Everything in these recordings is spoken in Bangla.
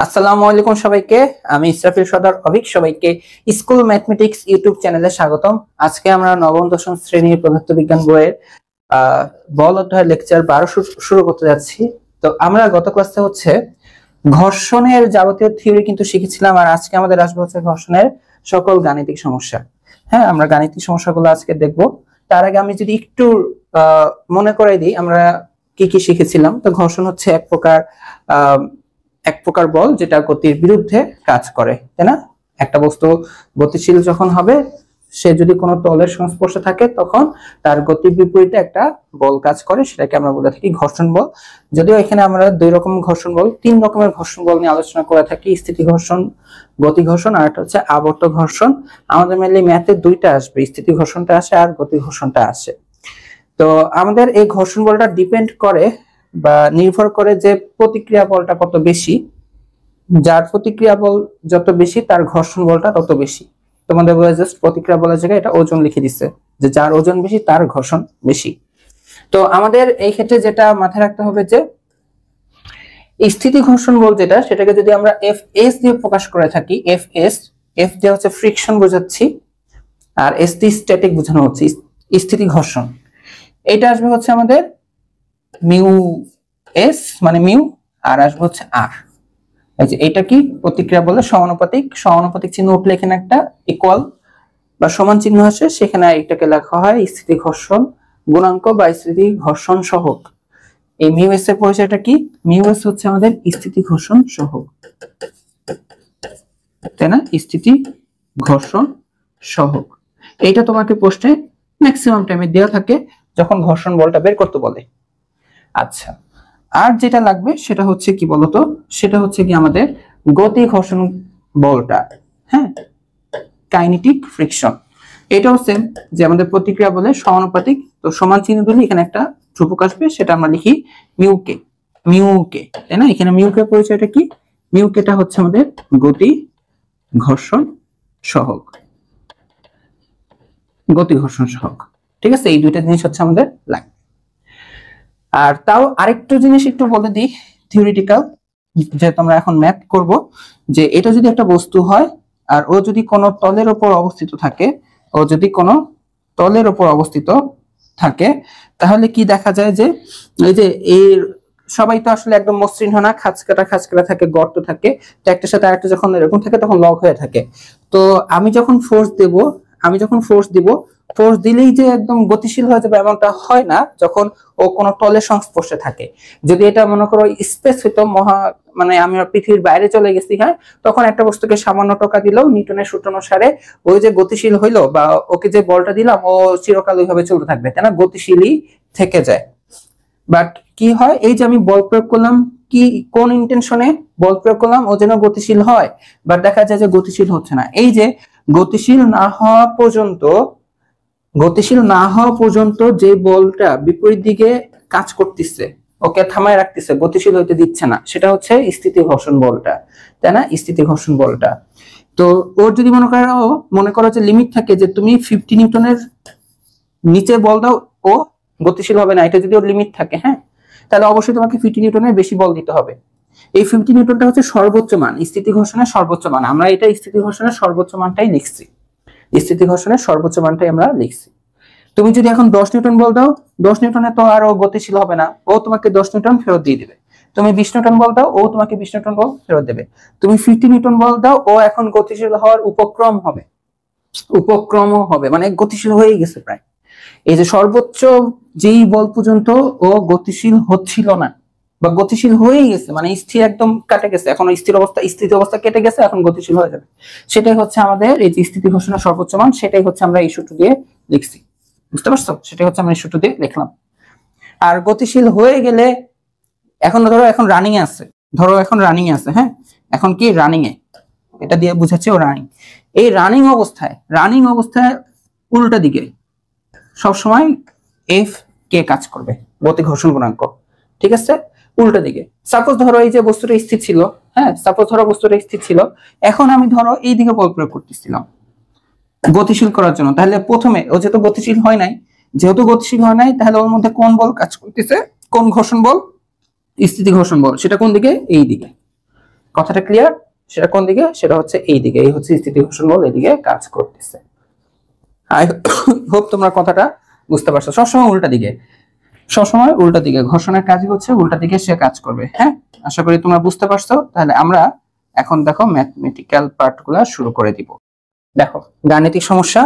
আসসালামু আলাইকুম সবাইকে। আমি ইসরাফিল সর্দার অভিক সবাইকে স্কুল ম্যাথমেটিক্স ইউটিউব চ্যানেলে স্বাগতম। আজকে আমরা নবম দশম শ্রেণীর পদার্থবিজ্ঞান বইয়ের বল অধ্যায় লেকচার 12 শুরু করতে যাচ্ছি। তো আমরা গত ক্লাসে ঘর্ষণের যাবতীয় থিওরি কিন্তু শিখেছিলাম, আর আজকে আমাদের আসবে ঘর্ষণের সকল গাণিতিক সমস্যা। হ্যাঁ, আমরা গাণিতিক সমস্যাগুলো আজকে দেখব। তার আগে আমি যদি একটু মনে করাই দিই আমরা কি কি শিখেছিলাম। তো ঘর্ষণ হচ্ছে এক প্রকার বল যেটা গতির বিরুদ্ধে কাজ করে, তাই না? একটা বস্তু গতিশীল যখন হবে, সে যদি কোনো তলের সংস্পর্শে থাকে তখন তার গতির বিপরীতে একটা বল কাজ করে, সেটাকে আমরা বলে থাকি ঘর্ষণ বল। যদিও এখানে আমরা তিন রকমের ঘর্ষণ বল নিয়ে আলোচনা করে থাকি: স্থিতি ঘর্ষণ, গতি ঘর্ষণ, আর একটা হচ্ছে আবর্ত ঘর্ষণ। আমাদের মেনলি ম্যাথে দুইটা আসবে, স্থিতি ঘর্ষণটা আসে আর গতি ঘর্ষণটা আসে। তো আমাদের এই ঘর্ষণ বলটা ডিপেন্ড করে বা নির্ভর করে যে প্রতিক্রিয়া বলটা কত বেশি। যার প্রতিক্রিয়া বল যত বেশি তার ঘর্ষণ বলটা তত বেশি। তোমাদের বলে জাস্ট প্রতিক্রিয়া বলার জায়গায় এটা ওজন লিখে দিচ্ছে, যে যার ওজন বেশি তার ঘর্ষণ বেশি। তো আমাদের এই ক্ষেত্রে যেটা মাথায় রাখতে হবে যে স্থিতি ঘর্ষণ বল যেটা, সেটাকে যদি আমরা Fs দিয়ে প্রকাশ করে থাকি, F দিয়ে হচ্ছে ফ্রিকশন বোঝাচ্ছি, আর S দিয়ে স্ট্যাটিক বোঝানো হচ্ছে স্থিতি ঘর্ষণ। এটা আসবে হচ্ছে আমাদের মিউ S মানে মিউ, আর আসবে হচ্ছে R। এটা কি প্রতিক্রিয়া বলে সমানুপাতিক চিহ্ন উঠলে এখানে একটা ইকুয়াল বা সমান চিহ্ন আসে, সেখানে এটাকে লেখা হয় স্থিতি ঘর্ষণ গুণাঙ্ক বা স্থিতি ঘর্ষণ সহগ। এই মিউ এস এর পরিচয়টা কি? মিউ এস হচ্ছে আমাদের স্থিতি ঘর্ষণ সহগ, তাই না? স্থিতি ঘর্ষণ সহগ। এইটা তোমাকে প্রশ্নে ম্যাক্সিমাম টাইমে দেওয়া থাকে যখন ঘর্ষণ বলটা বের করতে বলে। আচ্ছা, আর যেটা লাগবে সেটা হচ্ছে কি বলতো, সেটা হচ্ছে কি আমাদের গতি ঘর্ষণ বলটা। হ্যাঁ, কাইনেটিক ফ্রিকশন। এটাও সেম, যে আমাদের প্রতিক্রিয়া বলে সমানুপাতিক, তো সমান চিহ্ন দিলে এখানে একটা ধ্রুবক আসবে, সেটা আমরা লিখি মিউকে, তাই না? এখানে মিউকে পরিচয়টা কি? মিউকেটা হচ্ছে আমাদের গতি ঘর্ষণ সহগ, ঠিক আছে? এই দুইটা জিনিস হচ্ছে আমাদের লাগবে। আর তাও আরেকটু জিনিস একটু বলে দিই থিওরিটিক্যাল, যেহেতু আমরা এখন ম্যাথ করব, যে এটা যদি একটা বস্তু হয় আর ও যদি কোনো তলের উপর অবস্থিত থাকে, তাহলে কি দেখা যায় যে এই যে এর সবাই তো আসলে একদম মসৃণ হয় না, খাঁজকাটা থাকে, গর্ত থাকে। তো একটার সাথে আরেকটা যখন এরকম থাকে তখন লক হয়ে থাকে। তো আমি যখন ফোর্স দিব, ফোর্স দিলেই যে একদম গতিশীল হয়ে যাবে এমনটা হয় না, যখন ও কোনো তলের সংস্পর্শে থাকে। যদি এটা মনে করো স্পেস হইতো, মানে আমি পৃথিবীর বাইরে চলে গেছি, হ্যাঁ, তখন একটা বস্তুকে সামান্য টোকা দিলেও নিউটনের সূত্র অনুসারে ওই যে গতিশীল হইলো, বা ওকে যে বলটা দিলাম ও চিরকাল ওইভাবে চলতে থাকবে, তাই না? গতিশীলই থেকে যায়। বাট কি হয়, এই যে আমি বল প্রয়োগ করলাম, কোন ইন্টেনশনে বল প্রয়োগ করলাম, ও যেন গতিশীল হয়, বাট দেখা যায় যে গতিশীল হচ্ছে না। এই যে গতিশীল না হওয়া পর্যন্ত যে বলটা বিপরীত দিকে কাজ করতেছে, ওকে থামায় রাখতেছে, গতিশীল হইতে দিচ্ছে না, সেটা হচ্ছে স্থিতি ঘর্ষণ বলটা, তাই না? স্থিতি ঘর্ষণ বলটা। তো ওর যদি মনে করো যে লিমিট থাকে, যে তুমি 50 নিউটনের নিচে বল দাও, ও গতিশীল হবে না, এটা যদি ওর লিমিট থাকে, হ্যাঁ, তাহলে অবশ্যই তোমাকে 50 নিউটনের বেশি বল দিতে হবে। এই 50 নিউটনটা হচ্ছে সর্বোচ্চ মান, স্থিতি ঘর্ষণের সর্বোচ্চ মান। আমরা এটা স্থিতি ঘর্ষণের সর্বোচ্চ মানটাই লিখছি, আমরা লিখছি। তুমি যদি এখন 10 নিউটন বল দাও, 10 নিউটনে তো আর ও গতিশীল হবে না, ও তোমাকে 10 নিউটন ফেরত দিয়ে দিবে। তুমি 20 নিউটন বল দাও, ও তোমাকে 20 নিউটন বল ফেরত দেবে। তুমি 50 নিউটন বল দাও, ও এখন গতিশীল হওয়ার উপক্রমও হবে, মানে গতিশীল হয়ে গেছে প্রায়। এই যে সর্বোচ্চ যেই বল পর্যন্ত ও গতিশীল হচ্ছিল না, বা গতিশীল হয়ে গেছে, মানে স্থির একদম কেটে গেছে, এখন স্থিতি অবস্থা কেটে গেছে, এখন গতিশীল হয়ে যাবে, সেটাই হচ্ছে আমাদের এই যে স্থিতি ঘর্ষণের সর্বোচ্চ মান। সেটাই হচ্ছে আমরা এই সূত্র দিয়ে লিখছি, বুঝতে পারছো? সেটাই হচ্ছে আমরা এই সূত্র দিয়ে লিখলাম। আর গতিশীল হয়ে গেলে এখন এখন রানিং এ আছে, হ্যাঁ, এখন কি রানিং এ, এটা দিয়ে বুঝাচ্ছে ও রানিং। এই রানিং অবস্থায় উল্টা দিকে সবসময় এফ কে কাজ করবে, গতি ঘর্ষণ গুণাঙ্ক, ঠিক আছে? উল্টা দিকে। সাপোজ ধরো এই যে বস্তুটা স্থির ছিল, হ্যাঁ, এখন আমি ধরো এই দিকে বল প্রয়োগ করতেছিলাম গতিশীল করার জন্য। তাহলে প্রথমে ও যেহেতু গতিশীল হয় নাই, তাহলে ওর মধ্যে কোন বল কাজ করতেছে, কোন ঘর্ষণ বল? স্থিতি ঘর্ষণ বল। সেটা কোন দিকে? এই দিকে। কথাটা ক্লিয়ার? সেটা কোন দিকে? সেটা হচ্ছে এই দিকে, এই হচ্ছে স্থিতি ঘর্ষণ বল এদিকে কাজ করতেছে। আই হোপ তোমরা কথাটা বুঝতে পারছো। সবসময় উল্টা দিকে ঘর্ষণের কাজই হচ্ছে উল্টা দিকে সে কাজ করবে। হ্যাঁ, আশা করি তোমরা বুঝতে পারছো। তাহলে আমরা এখন দেখো ম্যাথমেটিক্যাল পার্টগুলো শুরু করে দিব। দেখো গাণিতিক সমস্যা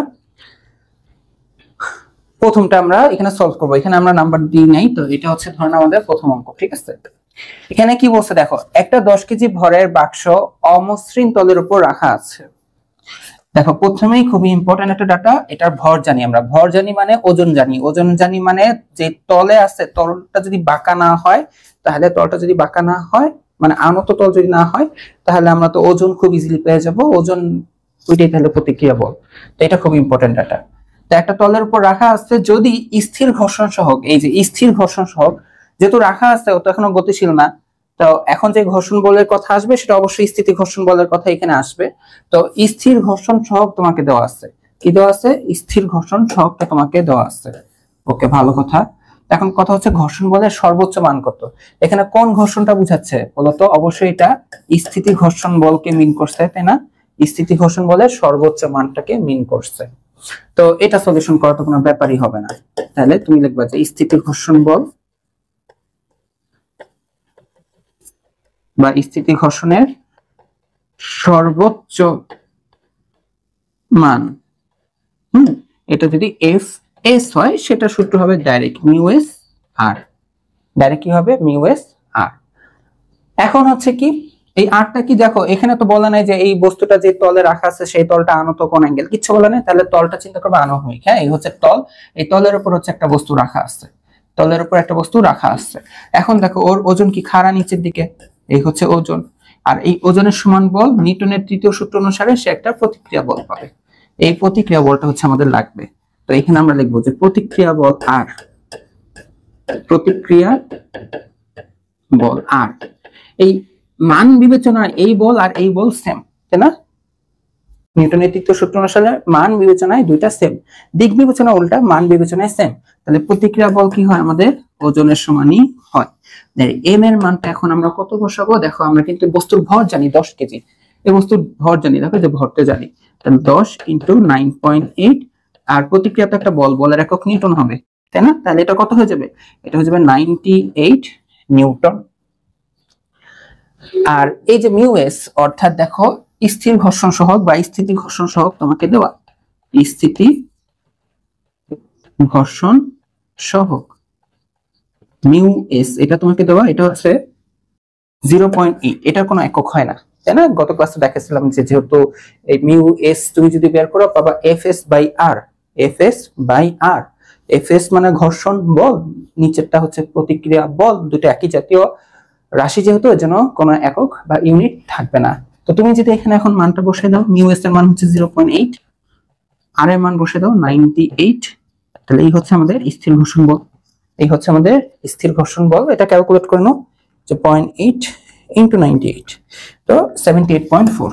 প্রথমটা আমরা এখানে সলভ করব। এখানে আমরা নাম্বার দিই নাই, তো এটা হচ্ছে ধরেন আমাদের প্রথম অঙ্ক, ঠিক আছে? এখানে কি বলছে দেখো, একটা 10 কেজি ভরের বাক্স অমসৃণ তলের উপর রাখা আছে। দেখো প্রথমেই খুবই ইম্পর্টেন্ট একটা ডাটা, এটার ভর জানি আমরা। ভর জানি মানে ওজন জানি। ওজন জানি মানে যে তলে আছে তলটা যদি বাঁকা না হয়, তাহলে তলটা যদি বাঁকা না হয় মানে আনত তল যদি না হয়, তাহলে আমরা তো ওজন খুব ইজিলি পেয়ে যাব। ওজন ওইটাই তাহলে প্রতিক্রিয়া বল। তো এটা খুব ইম্পর্টেন্ট ডাটা। তো একটা তলের উপর রাখা আছে, যদি স্থির ঘর্ষণ সহক, এই যে স্থির ঘর্ষণ সহক যেহেতু রাখা আছে, ও তো এখনো গতিশীল না, তো এখন যে ঘর্ষণ বলের কথা আসবে সেটা অবশ্যই স্থিতি ঘর্ষণ বলের কথা এখানে আসবে। তো স্থির ঘর্ষণ সহগ তোমাকে দেওয়া আছে। কি দেওয়া আছে? স্থির ঘর্ষণ সহগটা তোমাকে দেওয়া আছে। ওকে, ভালো কথা। এখন কথা হচ্ছে ঘর্ষণ বলের সর্বোচ্চ মান কত। এখানে কোন ঘর্ষণটা বুঝাচ্ছে বলতো? অবশ্যই এটা স্থিতি ঘর্ষণ বলকে মিন করছে, তাই না? স্থিতি ঘর্ষণ বলের সর্বোচ্চ মানটাকে মিন করছে। তো এটা সলিউশন করা তো কোনো ব্যাপারই হবে না। তাহলে তুমি লিখবা যে স্থিতি ঘর্ষণ বল বা স্থিতি ঘর্ষণের সর্বোচ্চ মান, এটা যদি এফ এস হয় সেটা সূত্র হবে ডাইরেক্ট মিউ এস আর। ডাইরেক্ট কি হবে? মিউ এস আর। এখন হচ্ছে কি এই আরটা কি দেখো, এখানে তো বলা নাই যে এই বস্তুটা যে তলে রাখা আছে সেই তলটা আনত কোন অ্যাঙ্গেল, কিছু বলা নাই। তাহলে তলটা চিন্তা করবে আনুভূমিক। হ্যাঁ, এই হচ্ছে তল, এই তলের উপর হচ্ছে একটা বস্তু রাখা আছে, তলের উপর একটা বস্তু রাখা আছে। এখন দেখো ওর ওজন কি খাড়া নিচের দিকে, এই হচ্ছে ওজন। আর এই ওজনের সমান বল নিউটনের তৃতীয় সূত্র অনুসারে সে একটা প্রতিক্রিয়া বল পাবে। এই প্রতিক্রিয়া বলটা হচ্ছে আমাদের লাগবে। তো এখানে আমরা লিখবো যে প্রতিক্রিয়া বল আর, প্রতিক্রিয়া বল আর। এই মান বিবেচনায় এই বল আর এই বল সেম, তাই না? নিউটনের তৃতীয় সূত্র অনুসারে মান বিবেচনায় দুইটা সেম, দিক বিবেচনা উল্টা, মান বিবেচনায় সেম। তাহলে প্রতিক্রিয়া বল কি হয়? আমাদের ওজনের সমানই হয়। এম এর মানটা এখন আমরা কত বসাবো? দেখো আমরা কিন্তু বস্তুর ভর জানি 10 কেজি, এই বস্তুর ভর জানি, দেখো যে ভরটা জানি। তাহলে 10 × 9.8, আর প্রতিক্রিয়া তো একটা বল, বলের একক নিউটন হবে, তাই না? তাহলে এটা কত হয়ে যাবে? এটা হয়ে যাবে 98 নিউটন। আর এই যে মিউ এস অর্থাৎ দেখো স্থির ঘর্ষণ সহগ বা স্থিতি ঘর্ষণ সহগ তোমাকে দেওয়া, স্থিতি ঘর্ষণ সহগ মিউ এস এটা তোমাকে দেওয়া, এটা হচ্ছে 0.8। এটার কোনো একক হয় না, তাই না? গত ক্লাসে দেখাচ্ছিলাম যে যেহেতু এই মিউ এস তুমি যদি বের করো পাবা FS by R. FS by R, FS মানে ঘর্ষণ বল, নিচেরটা হচ্ছে প্রতিক্রিয়া বল, দুটো একই জাতীয় রাশি যেহেতু এর জন্য কোনো একক বা ইউনিট থাকবে না। তো তুমি যদি এখানে এখন মানটা বসিয়ে দাও, মিউ এস এর মান হচ্ছে 0.8, আর এর মান বসিয়ে দাও 98, তাহলে এই হচ্ছে আমাদের স্থির ঘর্ষণ বল। এই হচ্ছে আমাদের স্থির ঘর্ষণ বল। এটা ক্যালকুলেট করে নাও যে 0.8 × 98, তো 78.4।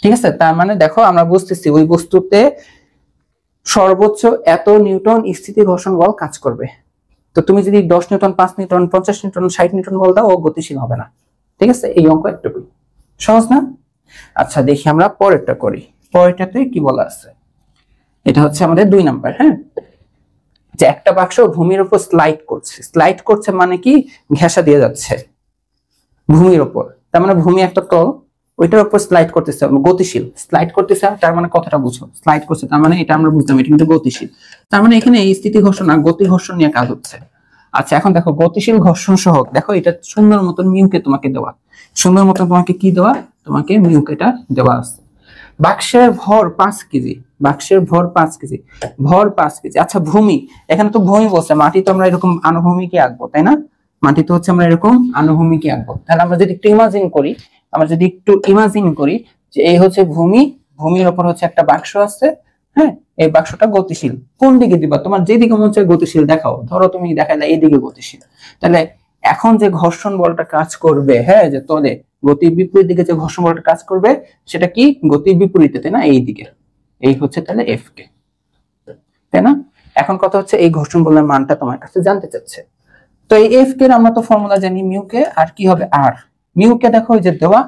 ঠিক আছে, তার মানে দেখো আমরা বুঝতেছি ওই বস্তুতে সর্বোচ্চ এত নিউটন স্থিতি ঘর্ষণ বল কাজ করবে। তো তুমি যদি 10 নিউটন, 5 নিউটন, 50 নিউটন, 60 নিউটন বল দাও, ও গতিশীল হবে না। ঠিক আছে, এই অঙ্ক একটু সহজ না? আচ্ছা দেখি আমরা পরেরটা করি। পরেরটাতে কি বলা আছে? এটা হচ্ছে আমাদের 2 নাম্বার। হ্যাঁ, যে একটা বাক্স ভূমির উপর স্লাইড করছে। স্লাইড করছে মানে কি? ঘেঁষা দিয়ে যাচ্ছে ভূমির উপর। তার মানে ভূমি একটা তল, ওইটার উপর স্লাইড করতেছে, গতিশীল। স্লাইড করতেছে তার মানে কথাটা বুঝো, স্লাইড করছে তার মানে এটা আমরা বুঝলাম এটা কিন্তু গতিশীল। তার মানে এখানে এই স্থিতি ঘর্ষণ আর গতি ঘর্ষণ নিয়ে কাজ হচ্ছে। আচ্ছা এখন দেখো গতিশীল ঘর্ষণ সহগ, দেখো এটা সুন্দর মতন মিউকে তোমাকে দেওয়া, সুন্দর মতন তোমাকে কি দেওয়া? তোমাকে মিউকেটা দেওয়া আছে। বাক্সের ভর 5 কেজি, বাক্সের ভর 5 কেজি, ভর 5 কেজি। আচ্ছা ভূমি, এখানে তো ভূমি বলছে, মাটি তো আমরা এরকম আনুভূমিকই আঁকবো, তাই না? মাটি তো হচ্ছে আমরা এরকম আনুভূমিকই আঁকবো। তাহলে আমরা যদি একটু ইমাজিন করি, যে এই হচ্ছে ভূমি, ভূমির উপর হচ্ছে একটা বাক্স আছে। হ্যাঁ, এই বাক্সটা গতিশীল। কোন দিকে দিবা? তোমার যেদিকে মন চায় গতিশীল দেখাও। ধরো তুমি দেখাইলে এইদিকে গতিশীল, তাহলে এখন যে ঘর্ষণ বলটা কাজ করবে, হ্যাঁ, যে তলে গতির বিপরীত দিকে যে ঘর্ষণ বলটা কাজ করবে সেটা কি? গতির বিপরীতে, তাই না? এই দিকে, এই হচ্ছে তাহলে এফ কে, তাই না? এখন কথা হচ্ছে এই ঘর্ষণ বলের মানটা তোমার কাছে জানতে চাচ্ছে। তো এই এফ কে আমরা তো ফর্মুলা জানি, মিউ কে আর কি হবে আর, মিউকে দেখো ওই যে দেওয়া,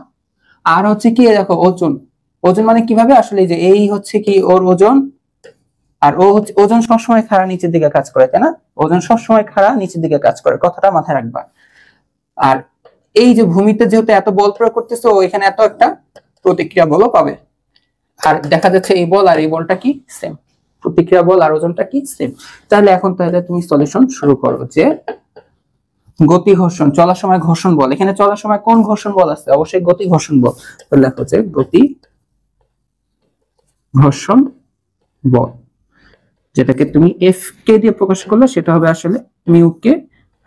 আর হচ্ছে কি দেখো ওজন, ওজন মানে কিভাবে আসলে এই যে এই হচ্ছে কি ওর ওজন, আর ও হচ্ছে ওজন সবসময় খাড়া নিচের দিকে কাজ করে, তাই না? ওজন সবসময় খাড়া নিচের দিকে কাজ করে, কথাটা মাথায় রাখবা। আর এই যে ভূমিতে যেহেতু এত বল প্রয়োগ করতেছে, ও এখানে এত একটা প্রতিক্রিয়া বলও পাবে। আর দেখা যাচ্ছে এই বল আর এই বলটা কি সেম, প্রতিক্রিয়া বল আর ওজনটা কি সেম। তাহলে এখন তাহলে তুমি সলিউশন শুরু করো যে গতি ঘর্ষণ, চলার সময় ঘর্ষণ বল, এখানে চলার সময় কোন ঘর্ষণ বল আছে? অবশ্যই গতি ঘর্ষণ বল। তো লেখো যে গতি ঘর্ষণ বল, যেটাকে তুমি এফ কে দিয়ে প্রকাশ করলে সেটা হবে আসলে মিউ কে,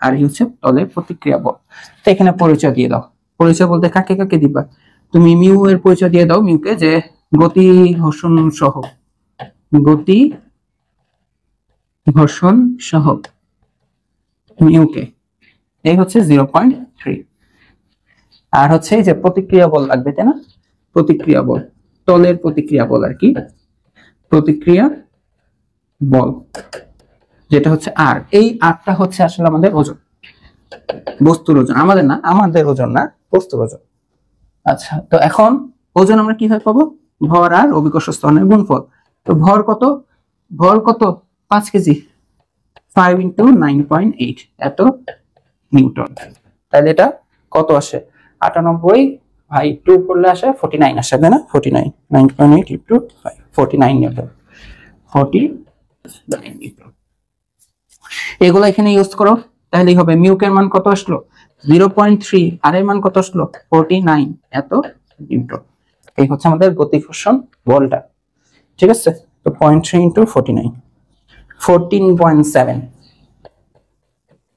আর এই হচ্ছে তলের প্রতিক্রিয়া বল। তো এখানে পরিচয় দিয়ে দাও, পরিচয় বলতে কাকে কাকে দিবা? তুমি মিউ এর পরিচয় দিয়ে দাও মিউকে, যে গতি ঘর্ষণ সহ, গতি ঘর্ষণ সহ মিউকে, এই হচ্ছে 0.3। আর হচ্ছে এই যে প্রতিক্রিয়া বল লাগবে, তাই না? প্রতিক্রিয়া বল, তলের প্রতিক্রিয়া বল আর কি, প্রতিক্রিয়া বল যেটা হচ্ছে আর, এই আরটা হচ্ছে আসলে আমাদের ওজন, বস্তুর ওজন, আমাদের না, আমাদের ওজন না, বস্তুর ওজন। আচ্ছা, তো এখন ওজন আমরা কিভাবে পাবো? ভর আর অভিকর্ষ ত্বরণের গুণফল। তো ভর কত? ভর কত? 5 কেজি, 5 × 9.8 এত নিউটন। তাহলে এটা কত আসে? 98 ভাই 2 করলে আসে 49 আসে, তাই না? 49, 9.8 × 5, 49 নিউটন, 49 নিউটন। এগুলো এখানে ইউজ করো, তাহলেই হবে। মিউকের মান কত আসলো? 0.3, আর এর মান কত আসলো? 49 এত নিউটন। এই হচ্ছে আমাদের গতি ঘর্ষণ বলটা, ঠিক আছে? তো 0.3 × 49, 14.7।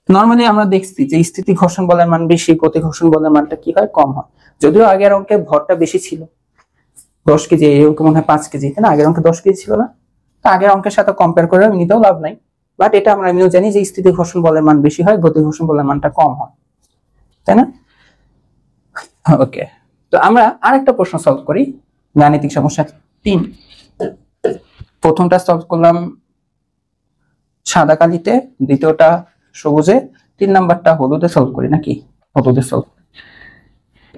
নরমালি আমরা দেখছি যে স্থিতি ঘর্ষণ বলের মান বেশি, গতি ঘর্ষণ বলের মানটা কি হয়? কম হয়। যদিও আগের অঙ্কে ভরটা বেশি ছিল, 10 কেজি, এই অঙ্কে মনে হয় 5 কেজি, তাই না? আগের অঙ্কে 10 কেজি ছিল না? তো আগের অঙ্কের সাথে কম্পেয়ার করে নিতেও লাভ নাই, বাট এটা আমরা এমনিও জানি যে স্থিতি ঘর্ষণ বলের মান বেশি হয়, গতি ঘর্ষণ বলের মানটা কম হয়, তাই না? ওকে, তো আমরা আরেকটা প্রশ্ন সলভ করি, গাণিতিক সমস্যা 3। প্রথমটা সলভ করলাম সাদা কালিতে, দ্বিতীয়টা সবুজে, 3 নাম্বারটা হলুদে সলভ করি নাকি? হলুদে সলভ,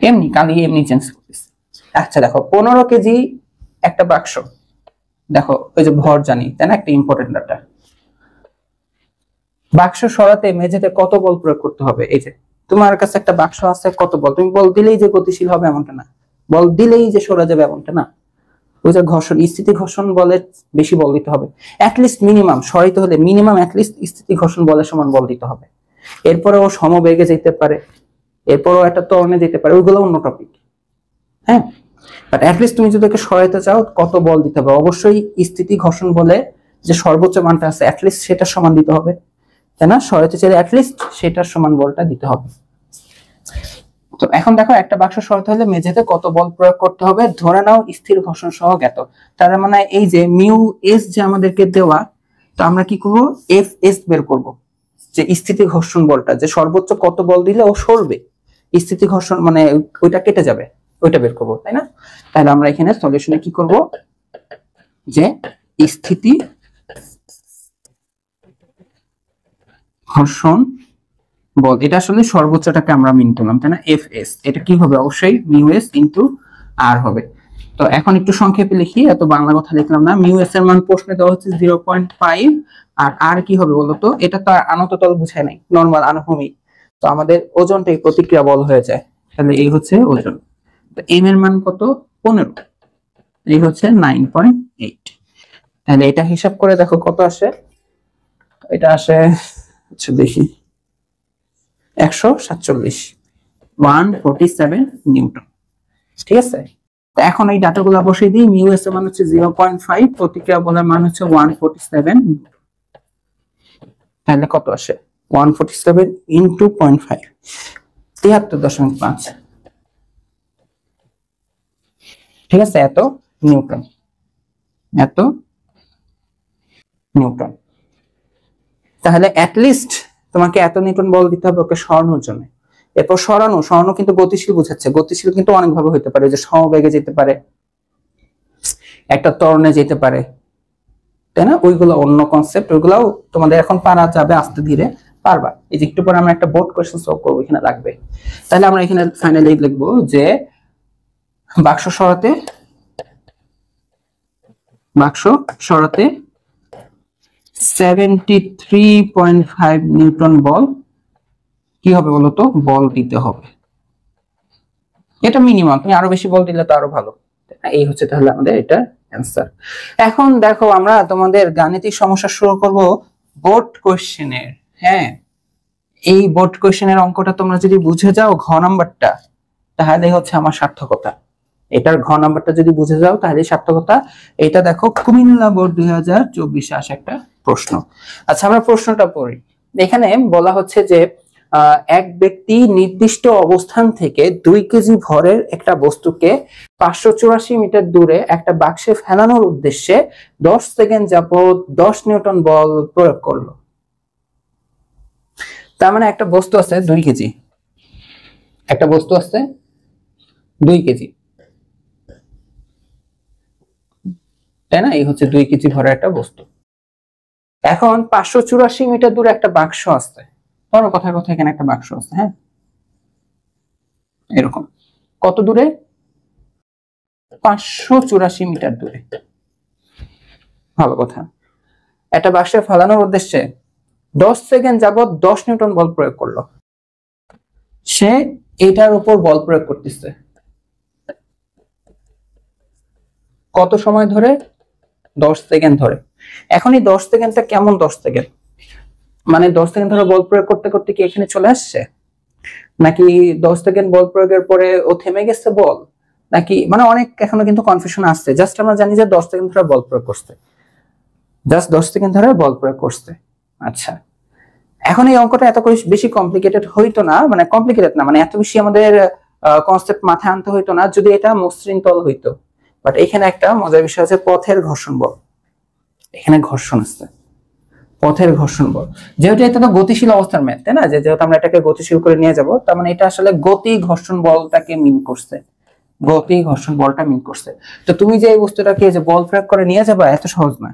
এমনি কালি এমনি চেঞ্জ করতেছি। আচ্ছা দেখো, 15 কেজি একটা বাক্স, দেখো ওই যে ভর জানি, তাই না? একটা ইম্পর্টেন্ট ডাটা। বাক্স সরাতে মেঝেতে কত বল প্রয়োগ করতে হবে? এই যে তোমার কাছে একটা বাক্স আছে, কত বল? তুমি বল দিলেই যে গতিশীল হবে এমনটা না, বল দিলেই যে সরা যাবে এমনটা না। ওই যে ঘর্ষণ, স্থিতি ঘর্ষণ বলে বেশি বল দিতে হবে, অ্যাটলিস্ট মিনিমাম সরাইতে হলে মিনিমাম অ্যাটলিস্ট স্থিতি ঘর্ষণ বলের সমান বল দিতে হবে। এরপরে ও সমবেগে যেতে পারে, এরপরও একটা ত্বরণে যেতে পারে, ওইগুলো অন্য টপিক, হ্যাঁ। বাট অ্যাটলিস্ট তুমি যদি ওকে সরাইতে চাও কত বল দিতে হবে? অবশ্যই স্থিতি ঘর্ষণ বলে যে সর্বোচ্চ মানটা আছে অ্যাটলিস্ট সেটার সমান দিতে হবে, তাই না? সরাইতে চাইলে অ্যাটলিস্ট সেটার সমান বলটা দিতে হবে। তো এখন দেখো, একটা বাক্স সরাতে হলে মেঝেতে কত বল প্রয়োগ করতে হবে? ধরে নাও স্থির ঘর্ষণ সহ জ্ঞাত, তার মানে এই যে মিউ এস যে আমাদেরকে দেওয়া, তো আমরা কি করব? এফ এস বের করব, যে স্থিতি ঘর্ষণ বলটা যে সর্বোচ্চ কত বল দিলে ও সরবে, স্থিতি ঘর্ষণ মানে ওইটা কেটে যাবে, ওইটা বের করব, তাই না? তাহলে আমরা এখানে সলিউশনে কি করব? যে স্থিতি ঘর্ষণ বল, এটা আসলে সর্বোচ্চটাকে আমরা মিন করলাম, তাই না? এফ এস, এটা কি হবে? অবশ্যই মিউ এস ইনটু আর হবে। তো এখন একটু সংক্ষেপে লিখি, এত বাংলা কথা লিখলাম না। মিউ এস এর মান প্রশ্নে দেওয়া হচ্ছে 0.5, আর আর কি হবে বলো তো? এটা তো আনত তল বুঝায় নাই, নরমাল আনুভূমিক। তো আমাদের ওজনটাই প্রতিক্রিয়া বল হয়ে যায়, তাহলে এই হচ্ছে ওজন। তো এম এর মান কত? 15, এই হচ্ছে 9.8। তাহলে এটা হিসাব করে দেখো কত আসে। এটা আসে, আচ্ছা দেখি, 147, 147 নিউটন, ঠিক আছে? তো এখন এই ডাটাগুলো বসিয়ে দিই। মিউ এস এর মান হচ্ছে 0.5, প্রতিক্রিয়া বলের মান হচ্ছে 147, তাহলে কত আসে? 147 ইনটু 0.5, 73.5, ঠিক আছে? এত নিউটন, এত নিউটন। তাহলে অ্যাটলিস্ট তোমাকে এত নিউটন বল দিতে হবে ওকে সরানোর জন্য। এরপর সরানো কিন্তু গতিশীল বোঝাচ্ছে, গতিশীল কিন্তু অনেকভাবে হতে পারে, যে সমবেগে যেতে পারে, একটা ত্বরণে যেতে পারে, তাই না? ওইগুলো অন্য কনসেপ্ট, ওইগুলাও তোমাদের এখন পারা যাবে আস্তে ধীরে, পারবা। এই যে একটু পরে আমরা একটা বোর্ড কোশ্চেন সলভ করবো, এখানে লাগবে। তাহলে আমরা এখানে ফাইনালি লিখবো যে বাক্স সরাতে 73.5 নিউটন বল কি হবে বলতো, বল দিতে হবে। এটা মিনিমাম, তুমি আরো বেশি বল দিলে তো আরো ভালো। এই হচ্ছে তাহলে আমাদের এটা অ্যান্সার। এখন দেখো আমরা তোমাদের গাণিতিক সমস্যা শুরু করব বোর্ড কোশ্চেনের। হ্যাঁ, এই বোর্ড কোশ্চেনের অঙ্কটা তোমরা যদি বুঝে যাও ঘ নাম্বারটা, তাহলে হচ্ছে আমার সার্থকতা। এটার ঘ নাম্বারটা যদি বুঝে যাও তাহলে সার্থকতা। এটা দেখো কুমিল্লা বোর্ড 2024 আসে একটা প্রশ্ন। আচ্ছা আমরা প্রশ্নটা পড়ি। এখানে বলা হচ্ছে যে এক ব্যক্তি নির্দিষ্ট অবস্থান থেকে 2 কেজি ভরের একটা বস্তুকে 584 মিটার দূরে একটা বাক্সে ফেলানোর উদ্দেশ্যে 10 সেকেন্ড যাবত 10 নিউটন বল প্রয়োগ করলো। তার মানে একটা বস্তু আছে 2 কেজি, একটা বস্তু আছে 2 কেজি, তাই না? এই হচ্ছে 2 কেজি ভরের একটা বস্তু। এখন 584 মিটার দূরে একটা বাক্স আছে, ধরো কথায় কথায় এখানে একটা বাক্স আছে। হ্যাঁ, এরকম কত দূরে? 584 মিটার দূরে। ভালো কথা। একটা বাক্সে ফেলানোর উদ্দেশ্যে 10 সেকেন্ড যাবত 10 নিউটন বল প্রয়োগ করলো। সে এটার উপর বল প্রয়োগ করতেছে কত সময় ধরে? 10 সেকেন্ড ধরে। এখন এই 10 সেকেন্ডটা কেমন 10 সেকেন্ড? মানে 10 সেকেন্ড ধরে বল প্রয়োগ করতে করতে কি এখানে চলে আসছে, নাকি 10 সেকেন্ড বল প্রয়োগের পরে ও থেমে গেছে বল, নাকি মানে অনেক এখনো কিন্তু কনফিউশন আসছে। জাস্ট আমরা জানি যে 10 সেকেন্ড ধরে বল প্রয়োগ করছে, জাস্ট 10 সেকেন্ড ধরে বল প্রয়োগ করছে। আচ্ছা, এখন এই অঙ্কটা এত বেশি কমপ্লিকেটেড হইতো না, মানে কমপ্লিকেটেড না, মানে এত বেশি আমাদের কনসেপ্ট মাথায় আনতে হইতো না যদি এটা মসৃণ তল হইতো। বাট এখানে একটা মজার বিষয় আছে, পথের ঘর্ষণ বল। এখানে ঘর্ষণ আছে, পথের ঘর্ষণ বল। যেহেতু এটা তো গতিশীল অবস্থার ম্যাথ, তাই না? যেহেতু আমরা এটাকে গতিশীল করে নিয়ে যাব, তার মানে এটা আসলে গতি ঘর্ষণ বলটাকে মিন করছে, গতি ঘর্ষণ বলটা মিন করছে। তো তুমি যে এই বস্তুটাকে যে বল প্রয়োগ করে নিয়ে যাবা, এত সহজ না।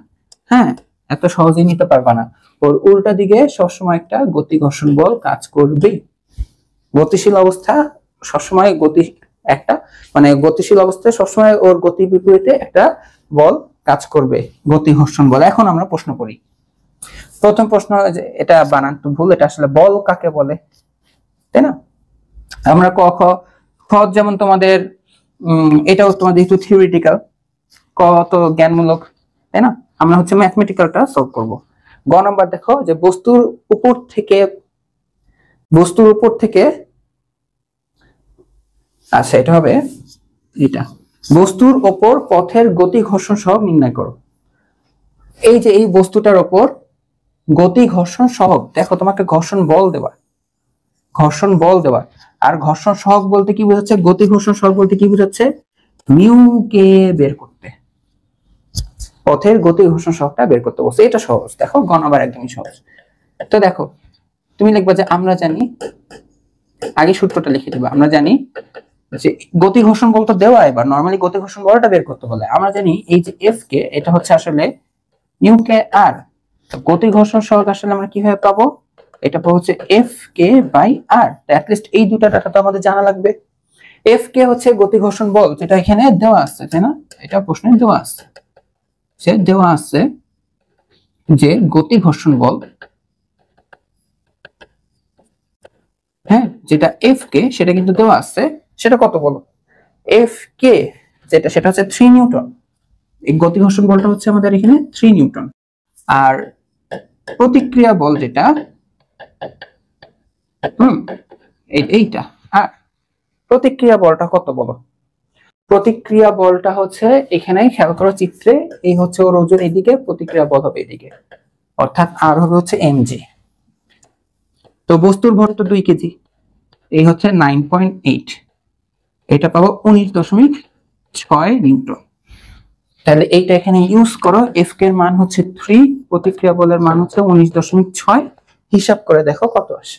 হ্যাঁ, এত সহজেই নিতে পারবা না। ওর উল্টা দিকে সবসময় একটা গতি ঘর্ষণ বল কাজ করবে। গতিশীল অবস্থা সবসময় গতি একটা, মানে গতিশীল অবস্থায় সবসময় ওর গতি বিপরীতে একটা বল কাজ করবে, গতি ঘর্ষণ বল। এখন আমরা প্রশ্ন করি। প্রথম প্রশ্ন, এটা বানান তো ভুল, এটা আসলে বল কাকে বলে, তাই না? আমরা ক খ খ যেমন তোমাদের এটাও তোমাদের একটু থিওরিটিক্যাল, ক তো জ্ঞানমূলক, তাই না? আমরা হচ্ছে ম্যাথমেটিক্যালটা সলভ করব। গ নাম্বার দেখো যে বস্তুর উপর থেকে আচ্ছা এটা হবে এটা, বস্তুর ওপর পথের গতি ঘর্ষণ সহগ নির্ণয় করো। এই যে এই বস্তুটার ওপর গতি ঘর্ষণ সহগ, দেখো তোমাকে ঘর্ষণ বল দেওয়া, আর ঘর্ষণ সহগ বলতে কি বোঝাচ্ছে? গতি ঘর্ষণ সহগ বলতে কি বোঝাচ্ছে? মিউ কে বের করতে, পথের গতি ঘর্ষণ সহগটা বের করতে বলছে। এটা সহজ, দেখো গ নাম্বার একদমই সহজ। তো দেখো তুমি লিখবা যে আমরা জানি, আগে সূত্রটা লিখে দিবা। আমরা জানি যে গতি ঘর্ষণ বলটা দেওয়া, এবার নরমালি গতি ঘর্ষণ বলটা বের করতে বলে। আমরা জানি এই যে এফ কে, এটা হচ্ছে আসলে মিউ কে আর। গতি ঘর্ষণ সহগ আসলে আমরা কিভাবে পাবো? এটা পাবো হচ্ছে F K by R. At least এই দুটো ডাটা তো আমাদের জানা লাগবে। এফ কে হচ্ছে গতি ঘর্ষণ বল, যেটা এখানে দেওয়া আছে, তাই না? এটা প্রশ্নে দেওয়া আছে, সে দেওয়া আছে যে গতি ঘর্ষণ বল, হ্যাঁ, যেটা এফ কে সেটা কিন্তু দেওয়া আছে। সেটা কত বলো? এফ কে যেটা, সেটা হচ্ছে 3 নিউটন। এই গতি ঘর্ষণ বলটা হচ্ছে আমাদের এখানে 3 নিউটন। আর প্রতিক্রিয়া বল যেটা এইটা, আর প্রতিক্রিয়া বলটা কত বলো? প্রতিক্রিয়া বলটা হচ্ছে এখানে খেয়াল করো চিত্রে, এই হচ্ছে ওর ওজন এদিকে, প্রতিক্রিয়া বল হবে এদিকে, অর্থাৎ আর হবে হচ্ছে এমজি। তো বস্তুর ভর তো 2 কেজি, এই হচ্ছে 9.8, এটা পাবো 19.6 নিউটন। তাহলে এইটা এখানে ইউজ করো। এফ কে এর মান হচ্ছে 3, প্রতিক্রিয়া বলের মান হচ্ছে 19.6। হিসাব করে দেখো কত আসে।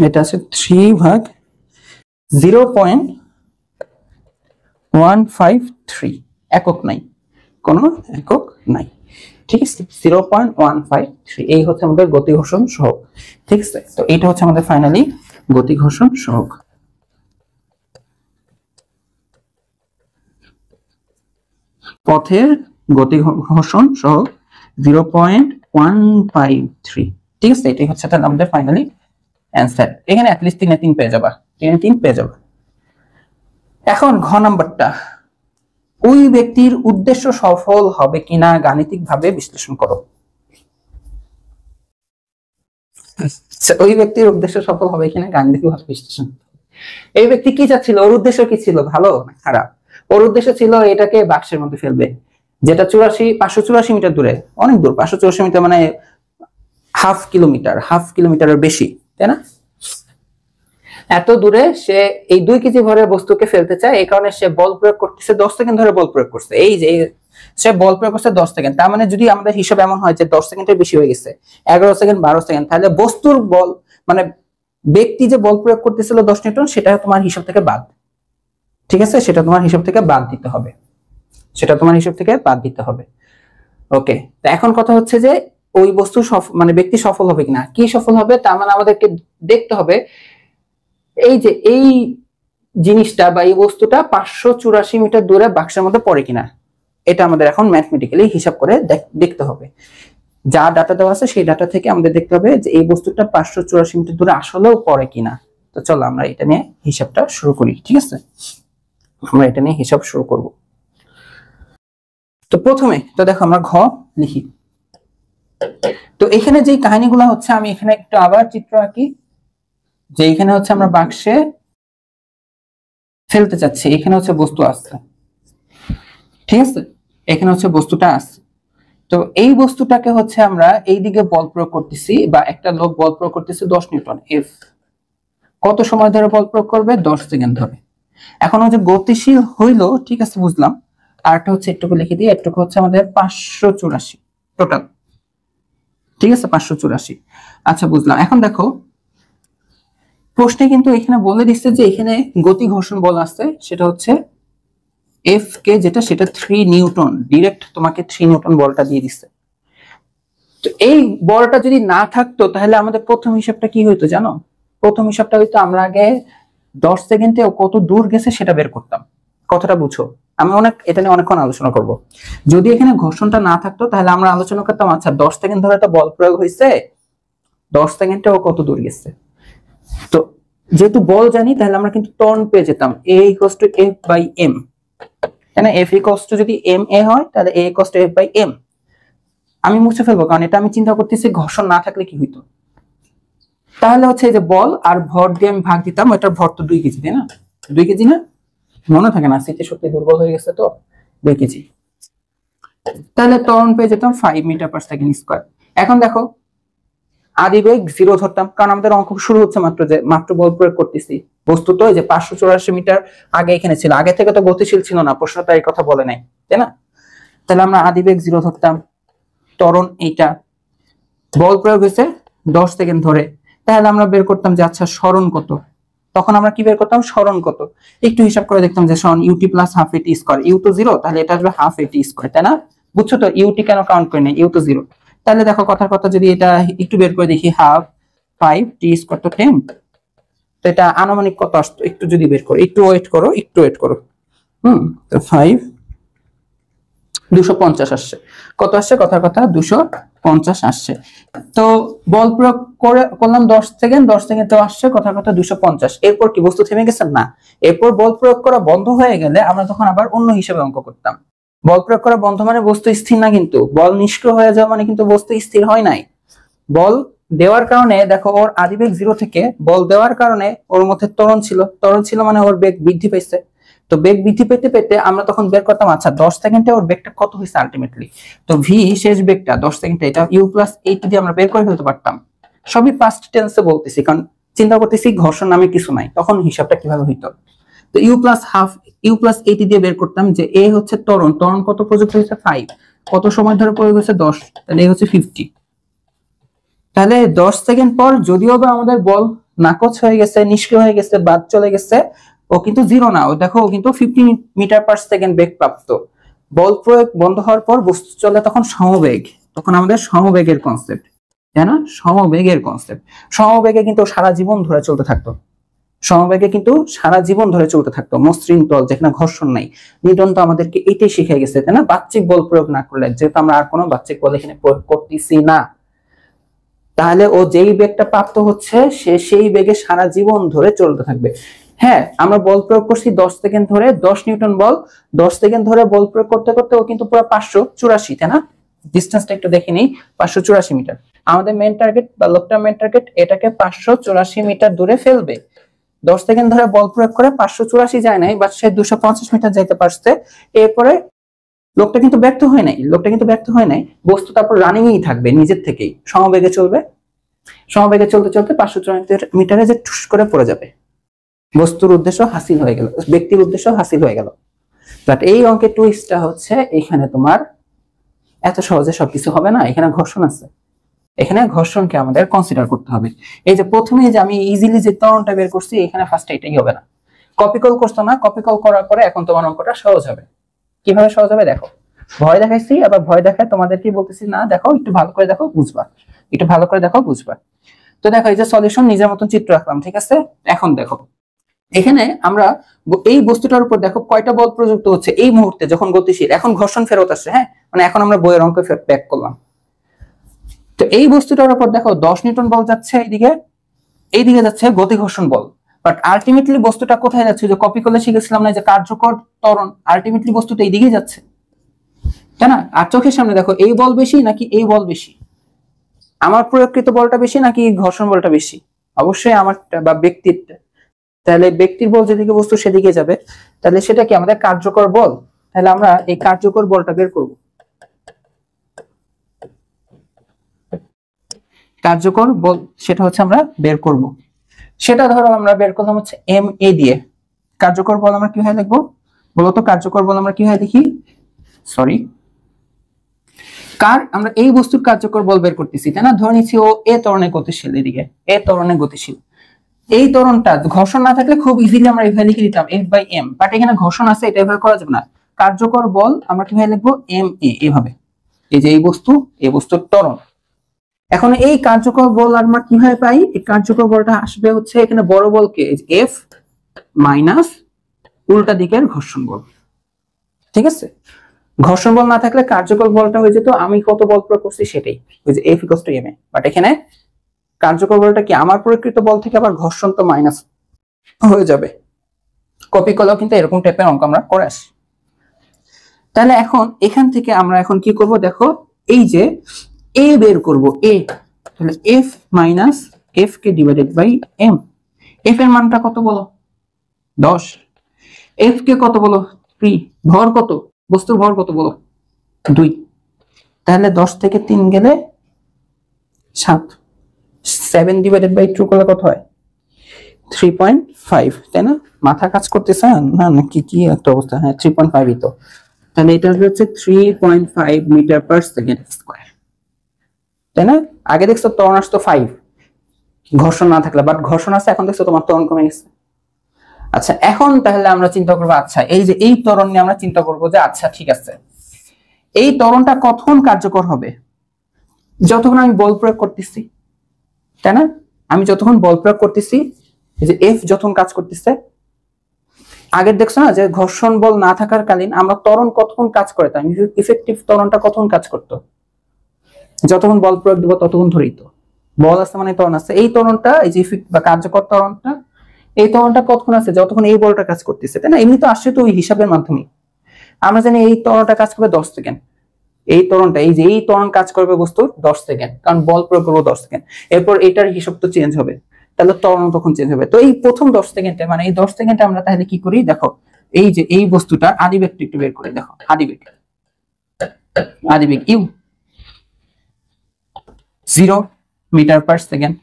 এটা আছে 3 ভাগ 0.153, একক নাই, কোনো একক নাই। ঠিক আছে 0.153 এই হচ্ছে আমাদের গতি ঘর্ষণ সহগ। ঠিক আছে, তো এটা হচ্ছে আমাদের ফাইনালি গতি ঘর্ষণ সহগ। পথের গতি ঘর্ষণ সহগ 0.153। ঠিক আছে, এটাই হচ্ছে তাহলে আমাদের ফাইনালি অ্যান্সার। এখানে অ্যাটলিস্ট 3 এ 3 পেয়ে যাবা, 3 এ 3 পেয়ে যাবা। এখন ঘ নাম্বারটা, ওই ব্যক্তির উদ্দেশ্য সফল হবে কিনা গাণিতিকভাবে বিশ্লেষণ করো। ওই ব্যক্তির উদ্দেশ্য সফল হবে কিনা গাণিতিকভাবে বিশ্লেষণ। এই ব্যক্তি কি চাচ্ছিল, ওর উদ্দেশ্য কি ছিল, ভালো না খারাপ? ওর উদ্দেশ্য ছিল এটাকে বাক্সের মধ্যে ফেলবে, যেটা 584 মিটার দূরে, অনেক দূর, 584 মিটার মানে হাফ কিলোমিটারের বেশি, তাই না? এত দূরে সে এই 2 কেজি ভরের বস্তুকে ফেলতে চায়, এই কারণে সে বল প্রয়োগ করতেছে, 10 সেকেন্ড ধরে বল প্রয়োগ করছে। এই যে সে বল প্রয়োগ করছে 10 সেকেন্ড, তার মানে যদি আমাদের হিসাব এমন হয় যে 10 সেকেন্ডের বেশি হয়ে গেছে, 11 সেকেন্ড 12 সেকেন্ড, তাহলে বস্তুর বল মানে ব্যক্তি যে বল প্রয়োগ করতেছিল 10 নিউটন, সেটা তোমার হিসাব থেকে বাদ। ঠিক আছে, সেটা তোমার হিসাব থেকে বাদ দিতে হবে, সেটা তোমার হিসাব থেকে বাদ দিতে হবে। ওকে, তো এখন কথা হচ্ছে যে ওই বস্তু মানে ব্যক্তি সফল হবে কিনা, কি সফল হবে, তার মানে আমাদেরকে দেখতে হবে এই যে এই জিনিসটা বা এই বস্তুটা 584 মিটার দূরে বাক্সের মধ্যে পড়ে কিনা, এটা আমাদের এখন ম্যাথমেটিক্যালি হিসাব করে দেখতে হবে। যা ডাটা দেওয়া আছে সেই ডাটা থেকে আমাদের দেখতে হবে যে এই বস্তুটা 584 মিটার দূরে আসলেও পড়ে কিনা। তো চলো আমরা এটা নিয়ে হিসাবটা শুরু করি। ঠিক আছে, আমরা এটা নিয়ে হিসাব শুরু করব। তো প্রথমে তো দেখো আমরা ঘ লিখি। তো এখানে যে কাহিনীগুলো হচ্ছে, আমি এখানে একটু আবার চিত্র আঁকি, যে এখানে হচ্ছে আমরা বাক্সে ফেলতে চাচ্ছি, এখানে হচ্ছে বস্তু আসছে, ঠিক আছে, এখানে হচ্ছে বস্তুটা আসছে। তো এই বস্তুটাকে হচ্ছে আমরা এই দিকে বল প্রয়োগ করতেছি, বা একটা লোক বল প্রয়োগ করতেছে 10 নিউটন এফ। কত সময় ধরে বল প্রয়োগ করবে, 10 সেকেন্ড ধরে। এখন হচ্ছে গতিশীল হইলো, ঠিক আছে বুঝলাম। আর একটা হচ্ছে একটুকু লিখে দিই, একটুকু হচ্ছে আমাদের 584 টোটাল। ঠিক আছে, 584। আচ্ছা বুঝলাম। এখন দেখো প্রশ্নে কিন্তু এখানে বলে দিচ্ছে যে এখানে গতি ঘর্ষণ বল আছে, সেটা হচ্ছে এফ কে, যেটা সেটা 3 নিউটন, ডিরেক্ট তোমাকে 3 নিউটন বলটা দিয়ে দিচ্ছে। তো এই বলটা যদি না থাকতো তাহলে আমাদের প্রথম হিসাবটা কি হইতো জানো? প্রথম হিসাবটা হইতো আমরা আগে 10 সেকেন্ডে কত দূর গেছে সেটা বের করতাম। কথাটা বুঝো, আমি এটা নিয়ে অনেকক্ষণ আলোচনা করব। যদি এখানে ঘর্ষণটা না থাকতো তাহলে আমরা আলোচনা করতাম, আচ্ছা 10 সেকেন্ড ধরে তো বল প্রয়োগ হয়েছে, 10 সেকেন্ডে ও কত দূর গেছে। তো যেহেতু বল জানি, তাহলে আমরা কিন্তু টর্ন পেয়ে যেতাম, a = f/m, তাই না? f = যদি ma হয় তাহলে a = f/m। আমি মুছে ফেলবো, কারণ এটা আমি চিন্তা করতেছি ঘর্ষণ না থাকলে কি হইতো। তাহলে হচ্ছে এই যে বল আর ভর দিয়ে আমি ভাগ দিতাম, এটার ভর তো 2 কেজি, তাই না? 2 কেজি না, মনে থাকে না, স্মৃতিশক্তি দুর্বল হয়ে গেছে, তো 2 কেজি। তাহলে ত্বরণ পেয়ে যেতাম 5 মিটার/সেকেন্ড²। এখন দেখো আদিবেগ 0 ধরতাম, কারণ আমাদের অঙ্ক শুরু হচ্ছে মাত্র বল প্রয়োগ করতেছি। বস্তু তো এই যে 584 মিটার আগে এখানে ছিল, আগে থেকে তো গতিশীল ছিল না, প্রশ্নটা এই কথা বলে নাই, তাই না? তাহলে আমরা আদিবেগ 0 ধরতাম, ত্বরণ এইটা, বল প্রয়োগ হয়েছে 10 সেকেন্ড ধরে। তাহলে আমরা বের করতাম যে আচ্ছা সরণ কত, তখন আমরা কি বের করতাম, সরণ কত। একটু হিসাব করে দেখতাম যে সরণ ut + ½ at², u তো 0, তাহলে এটা আসবে ½ at², তাই না? বুঝছো তো ut কেন কাউন্ট করে নাই, u তো 0। তাহলে দেখো কথার কথা যদি এটা একটু বের করে দেখি, ½ 5t² তো 10, তো এটা আনুমানিক কত আসতো একটু যদি বের করো, একটু ওয়েট করো। তো 5 250 আসছে। কত আসছে, কথার কথা 250 আসছে। তো বল প্রয়োগ করলাম 10 সেকেন্ড তো আসছে কথার কথা 250। এরপর কি বস্তু থেমে গেছে? না, এরপর বল প্রয়োগ করা বন্ধ হয়ে গেলে আমরা তখন আবার অন্য হিসেবে অঙ্ক করতাম। বল প্রয়োগ করা বন্ধ মানে বস্তু স্থির না, কিন্তু বল নিষ্ক্রিয় হয়ে যাওয়া মানে কিন্তু বস্তু স্থির হয় নাই। বল দেওয়ার কারণে দেখো ওর আদিবেগ 0 থেকে বল দেওয়ার কারণে ওর মধ্যে ত্বরণ ছিল মানে ওর বেগ বৃদ্ধি পেয়েছে। তো বেগ বৃদ্ধি পেতে পেতে আমরা তখন বের করতাম আচ্ছা 10 সেকেন্ডে ওর বেগটা কত হয়েছে আলটিমেটলি। তো ভি শেষ বেগটা 10 সেকেন্ডে, এটা u + 8 দিয়ে আমরা বের করে ফেলতে পারতাম। সবই পাস্ট টেন্সে বলতেছি, কারণ চিন্তা করতেছি ঘর্ষণ নামে কিছু নাই, তখন হিসাবটা কিভাবে হইতো। তো u + 80 দিয়ে বের করতাম যে a হচ্ছে ত্বরণ কত প্রযুক্ত হয়েছে 5, কত সময় ধরে প্রয়োগ হয়েছে 10, তাহলে এই হচ্ছে 50। তাহলে 10 সেকেন্ড পর যদিও বা আমাদের বল নাকচ হয়ে গেছে, নিষ্ক্রিয় হয়ে গেছে, বাদ চলে গেছে, ও কিন্তু 0 না, ও দেখো ও কিন্তু 50 মিটার/সেকেন্ড বেগ প্রাপ্ত। বল প্রয়োগ বন্ধ হওয়ার পর বস্তু চলে তখন সমবেগ, তখন আমাদের সমবেগের কনসেপ্ট, তাই না? সমবেগের কনসেপ্ট, সমবেগে কিন্তু সারা জীবন ধরে চলতে থাকতো, সমবেগে কিন্তু সারা জীবন ধরে চলতে থাকতো, মসৃণ তল যেখানে ঘর্ষণ নাই। নিউটন তো আমাদেরকে এটাই শিখে গেছে, তাই না? বাহ্যিক বল প্রয়োগ না করলে, যেহেতু আমরা আর কোনো বাহ্যিক বল এখানে প্রয়োগ করতেছি না, তাহলে ও যেই বেগটা প্রাপ্ত হচ্ছে সে সেই বেগে সারা জীবন ধরে চলতে থাকবে। হ্যাঁ, আমরা বল প্রয়োগ করছি 10 সেকেন্ড ধরে, 10 নিউটন বল, 10 সেকেন্ড ধরে বল প্রয়োগ করতে করতে ও কিন্তু পুরো 584, তাই না? ডিসটেন্সটা একটু দেখে নিই, 584 মিটার। আমাদের মেইন টার্গেট বা লোকটার মেইন টার্গেট এটাকে 584 মিটার দূরে ফেলবে। 10 সেকেন্ড ধরে বল প্রয়োগ করে 584 যায় নাই, বাট সে 250 মিটার যাইতে পারছে। এরপরে লোকটা কিন্তু ব্যর্থ হয় নাই, লোকটা কিন্তু ব্যর্থ হয় নাই, বস্তু তারপর রানিংই থাকবে নিজের থেকেই, সমবেগে চলবে। সমবেগে চলতে চলতে 584 মিটারে যে ঠুস করে পড়ে যাবে, বস্তুর উদ্দেশ্য হাসিল হয়ে গেল, ব্যক্তির উদ্দেশ্য হাসিল হয়ে গেল। বাট এই অঙ্কের টুইস্টটা হচ্ছে এখানে তোমার এত সহজে সবকিছু হবে না, এখানে ঘর্ষণ আছে, এখানে ঘর্ষণকে আমাদের কনসিডার করতে হবে। এই যে প্রথমে যে আমি ইজিলি যে ত্বরণটা বের করছি, এখানে ফার্স্ট এটাই হবে না, কপি কল করছো না, কপি কল করার পরে এখন তোমার অঙ্কটা সহজ হবে। কিভাবে সহজ হবে দেখো, ভয় দেখাইছি, আবার ভয় দেখায় তোমাদের কি বলতেছি না, দেখো একটু ভালো করে দেখো বুঝবা, একটু ভালো করে দেখো বুঝবা। তো দেখো এই যে সলিউশন নিজের মতন চিত্র রাখলাম, ঠিক আছে? এখন দেখো এখানে আমরা এই বস্তুটার উপর দেখো কয়টা বল প্রযুক্ত হচ্ছে এই মুহূর্তে যখন গতিশীল, এখন ঘর্ষণ ফেরত আসছে। হ্যাঁ, মানে এখন আমরা বইয়ের অঙ্ক ব্যাক করলাম। তো এই বস্তুটার উপর দেখো 10 নিউটন বল যাচ্ছে এইদিকে, এইদিকে যাচ্ছে গতি ঘর্ষণ বল। বাট আলটিমেটলি বস্তুটা কোথায় যাচ্ছে? যে কপি করলে শিখেছিলাম না যে কার্যকর ত্বরণ, আলটিমেটলি বস্তুটা এইদিকে যাচ্ছে, তাই না? আর চোখের সামনে দেখো এই বল বেশি নাকি এই বল বেশি, আমার প্রয়োগকৃত বলটা বেশি নাকি ঘর্ষণ বলটা বেশি? অবশ্যই আমারটা বা ব্যক্তিরটা। তাহলে ব্যক্তির বল যেদিকে বস্তু সেদিকে যাবে, তাহলে সেটা কি আমাদের কার্যকর বল? তাহলে আমরা এই কার্যকর বলটা বের করব। কার্যকর বল সেটা হচ্ছে আমরা বের করব, সেটা ধরো আমরা বের করলাম হচ্ছে এম এ দিয়ে। কার্যকর বল আমরা কিভাবে লিখবো বলতো? কার্যকর বল আমরা কিভাবে লিখি? সরি, আমরা এই বস্তুর কার্যকর বল বের করতেছি, তাই না? ধরে নিচ্ছি ও এ ত্বরণে গতিশীল, এদিকে এ ত্বরণে গতিশীল। এই ত্বরণটা ঘর্ষণ না থাকলে খুব ইজিলি আমরা এভাবে লিখে দিতাম এফ বাই এম, বাট এখানে ঘর্ষণ আছে, এটা এভাবে করা যাবে না। কার্যকর বল আমরা কিভাবে লিখবো? এম এ, এভাবে। এই যে এই বস্তুর ত্বরণ। এখন এই কার্যকর বল আমরা কিভাবে পাই? এই কার্যকর বলটা আসবে হচ্ছে এখানে বড় বলকে এফ মাইনাস উল্টা দিকের ঘর্ষণ বল, ঠিক আছে? ঘর্ষণ বল না থাকলে কার্যকর বলটা হয়ে যেত আমি কত বল প্রয়োগ করছি সেটাই, ওই যে F equals to M A. But এখানে কার্যকর বলটা কি আমার প্রয়োগকৃত বল থেকে আবার ঘর্ষণ তো মাইনাস হয়ে যাবে। কপি করলেও কিন্তু এরকম টাইপের অঙ্ক আমরা করে আসি। তাহলে এখন এখান থেকে আমরা এখন কি করব দেখো, এই যে এ বের করব, এ, তাহলে F minus F K divided by M. F এর মানটা কত বলো? 10। এফ কে কত বলো? 3। ভর কত? বস্তুর ভর কত বলো? 2। তাহলে 10 থেকে 3 গেলে 7। 7 ডিভাইডেড বাই 2 করলে কত হয়? 3.5, তাই না? মাথা কাজ করতেছে না নাকি কি একটা অবস্থা? হ্যাঁ 3.5ই তো। তাহলে এটা হচ্ছে 3.5 মিটার পার সেকেন্ড স্কয়ার, তাই না? আগে দেখছো ত্বরণ আসতো 5 ঘর্ষণ না থাকলে, বাট ঘর্ষণ আছে, এখন দেখছো তোমার ত্বরণ কমে গেছে। আচ্ছা এখন তাহলে আমরা চিন্তা করবো, আচ্ছা এই যে এই ত্বরণ নিয়ে আমরা চিন্তা করবো যে আচ্ছা ঠিক আছে, এই ত্বরণটা কতক্ষণ কার্যকর হবে? যতক্ষণ আমি বল প্রয়োগ করতেছি, তাই না? আমি যতক্ষণ বল প্রয়োগ করতেছি, এই যে এফ যতক্ষণ কাজ করতেছে। আগের দেখছো না যে ঘর্ষণ বল না থাকার কালীন আমরা ত্বরণ কতক্ষণ কাজ করে, তাই ইফেক্টিভ ত্বরণটা কতক্ষণ কাজ করতো? যতক্ষণ বল প্রয়োগ দেবো ততক্ষণ ধরেই তো। বল আছে মানে ত্বরণ আছে, এই ত্বরণটা এই যে ইফেক্ট বা কার্যকর ত্বরণটা, এই ত্বরণটা কতক্ষণ আছে? যতক্ষণ এই বলটা কাজ করতেছে, তাই না? এমনি তো আসছে তো ওই হিসাবের মাধ্যমে। আমরা জানি এই ত্বরণটা কাজ করবে 10 সেকেন্ড, এই ত্বরণটা এই যে এই ত্বরণ কাজ করবে বস্তুর 10 সেকেন্ড, কারণ বল প্রয়োগ করবো 10 সেকেন্ড। এরপর এটার হিসাব তো চেঞ্জ হবে, তাহলে ত্বরণ তখন চেঞ্জ হবে। তো এই প্রথম 10 সেকেন্ডে, মানে এই 10 সেকেন্ডে আমরা তাহলে কি করি দেখো, এই যে এই বস্তুটার আদিবেগটা একটু বের করে দেখো, আদিবেগ ইউ 0 মিটার পার সেকেন্ড।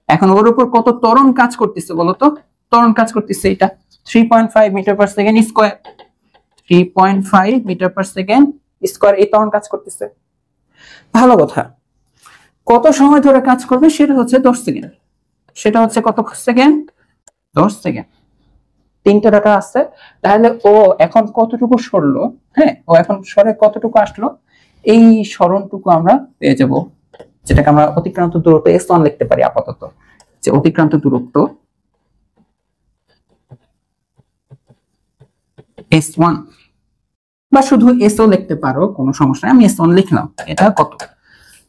এখন ওর উপর কত ত্বরণ কাজ করতেছে বলতো? ত্বরণ কাজ করতেছে এটা 3.5 metre per second square, 3.5 metre per second square, এই ত্বরণ কাজ করতেছে। ভালো কথা, কত সময় ধরে কাজ করবে সেটা হচ্ছে 10 সেকেন্ড। সেটা হচ্ছে কত সেকেন্ড? 10 সেকেন্ড। তিনটা ডাটা আছে, তাহলে ও এখন কতটুকু সরলো? হ্যাঁ, ও এখন সরে কতটুকু আসলো? এই সরণটুকু আমরা পেয়ে যাব, যেটাকে আমরা অতিক্রান্ত দূরত্ব S1 লিখতে পারি আপাতত, যে অতিক্রান্ত দূরত্ব S1, বা শুধু SO লিখতে পারো, কোনো সমস্যা নেই, আমি S1 লিখলাম। এটা কত?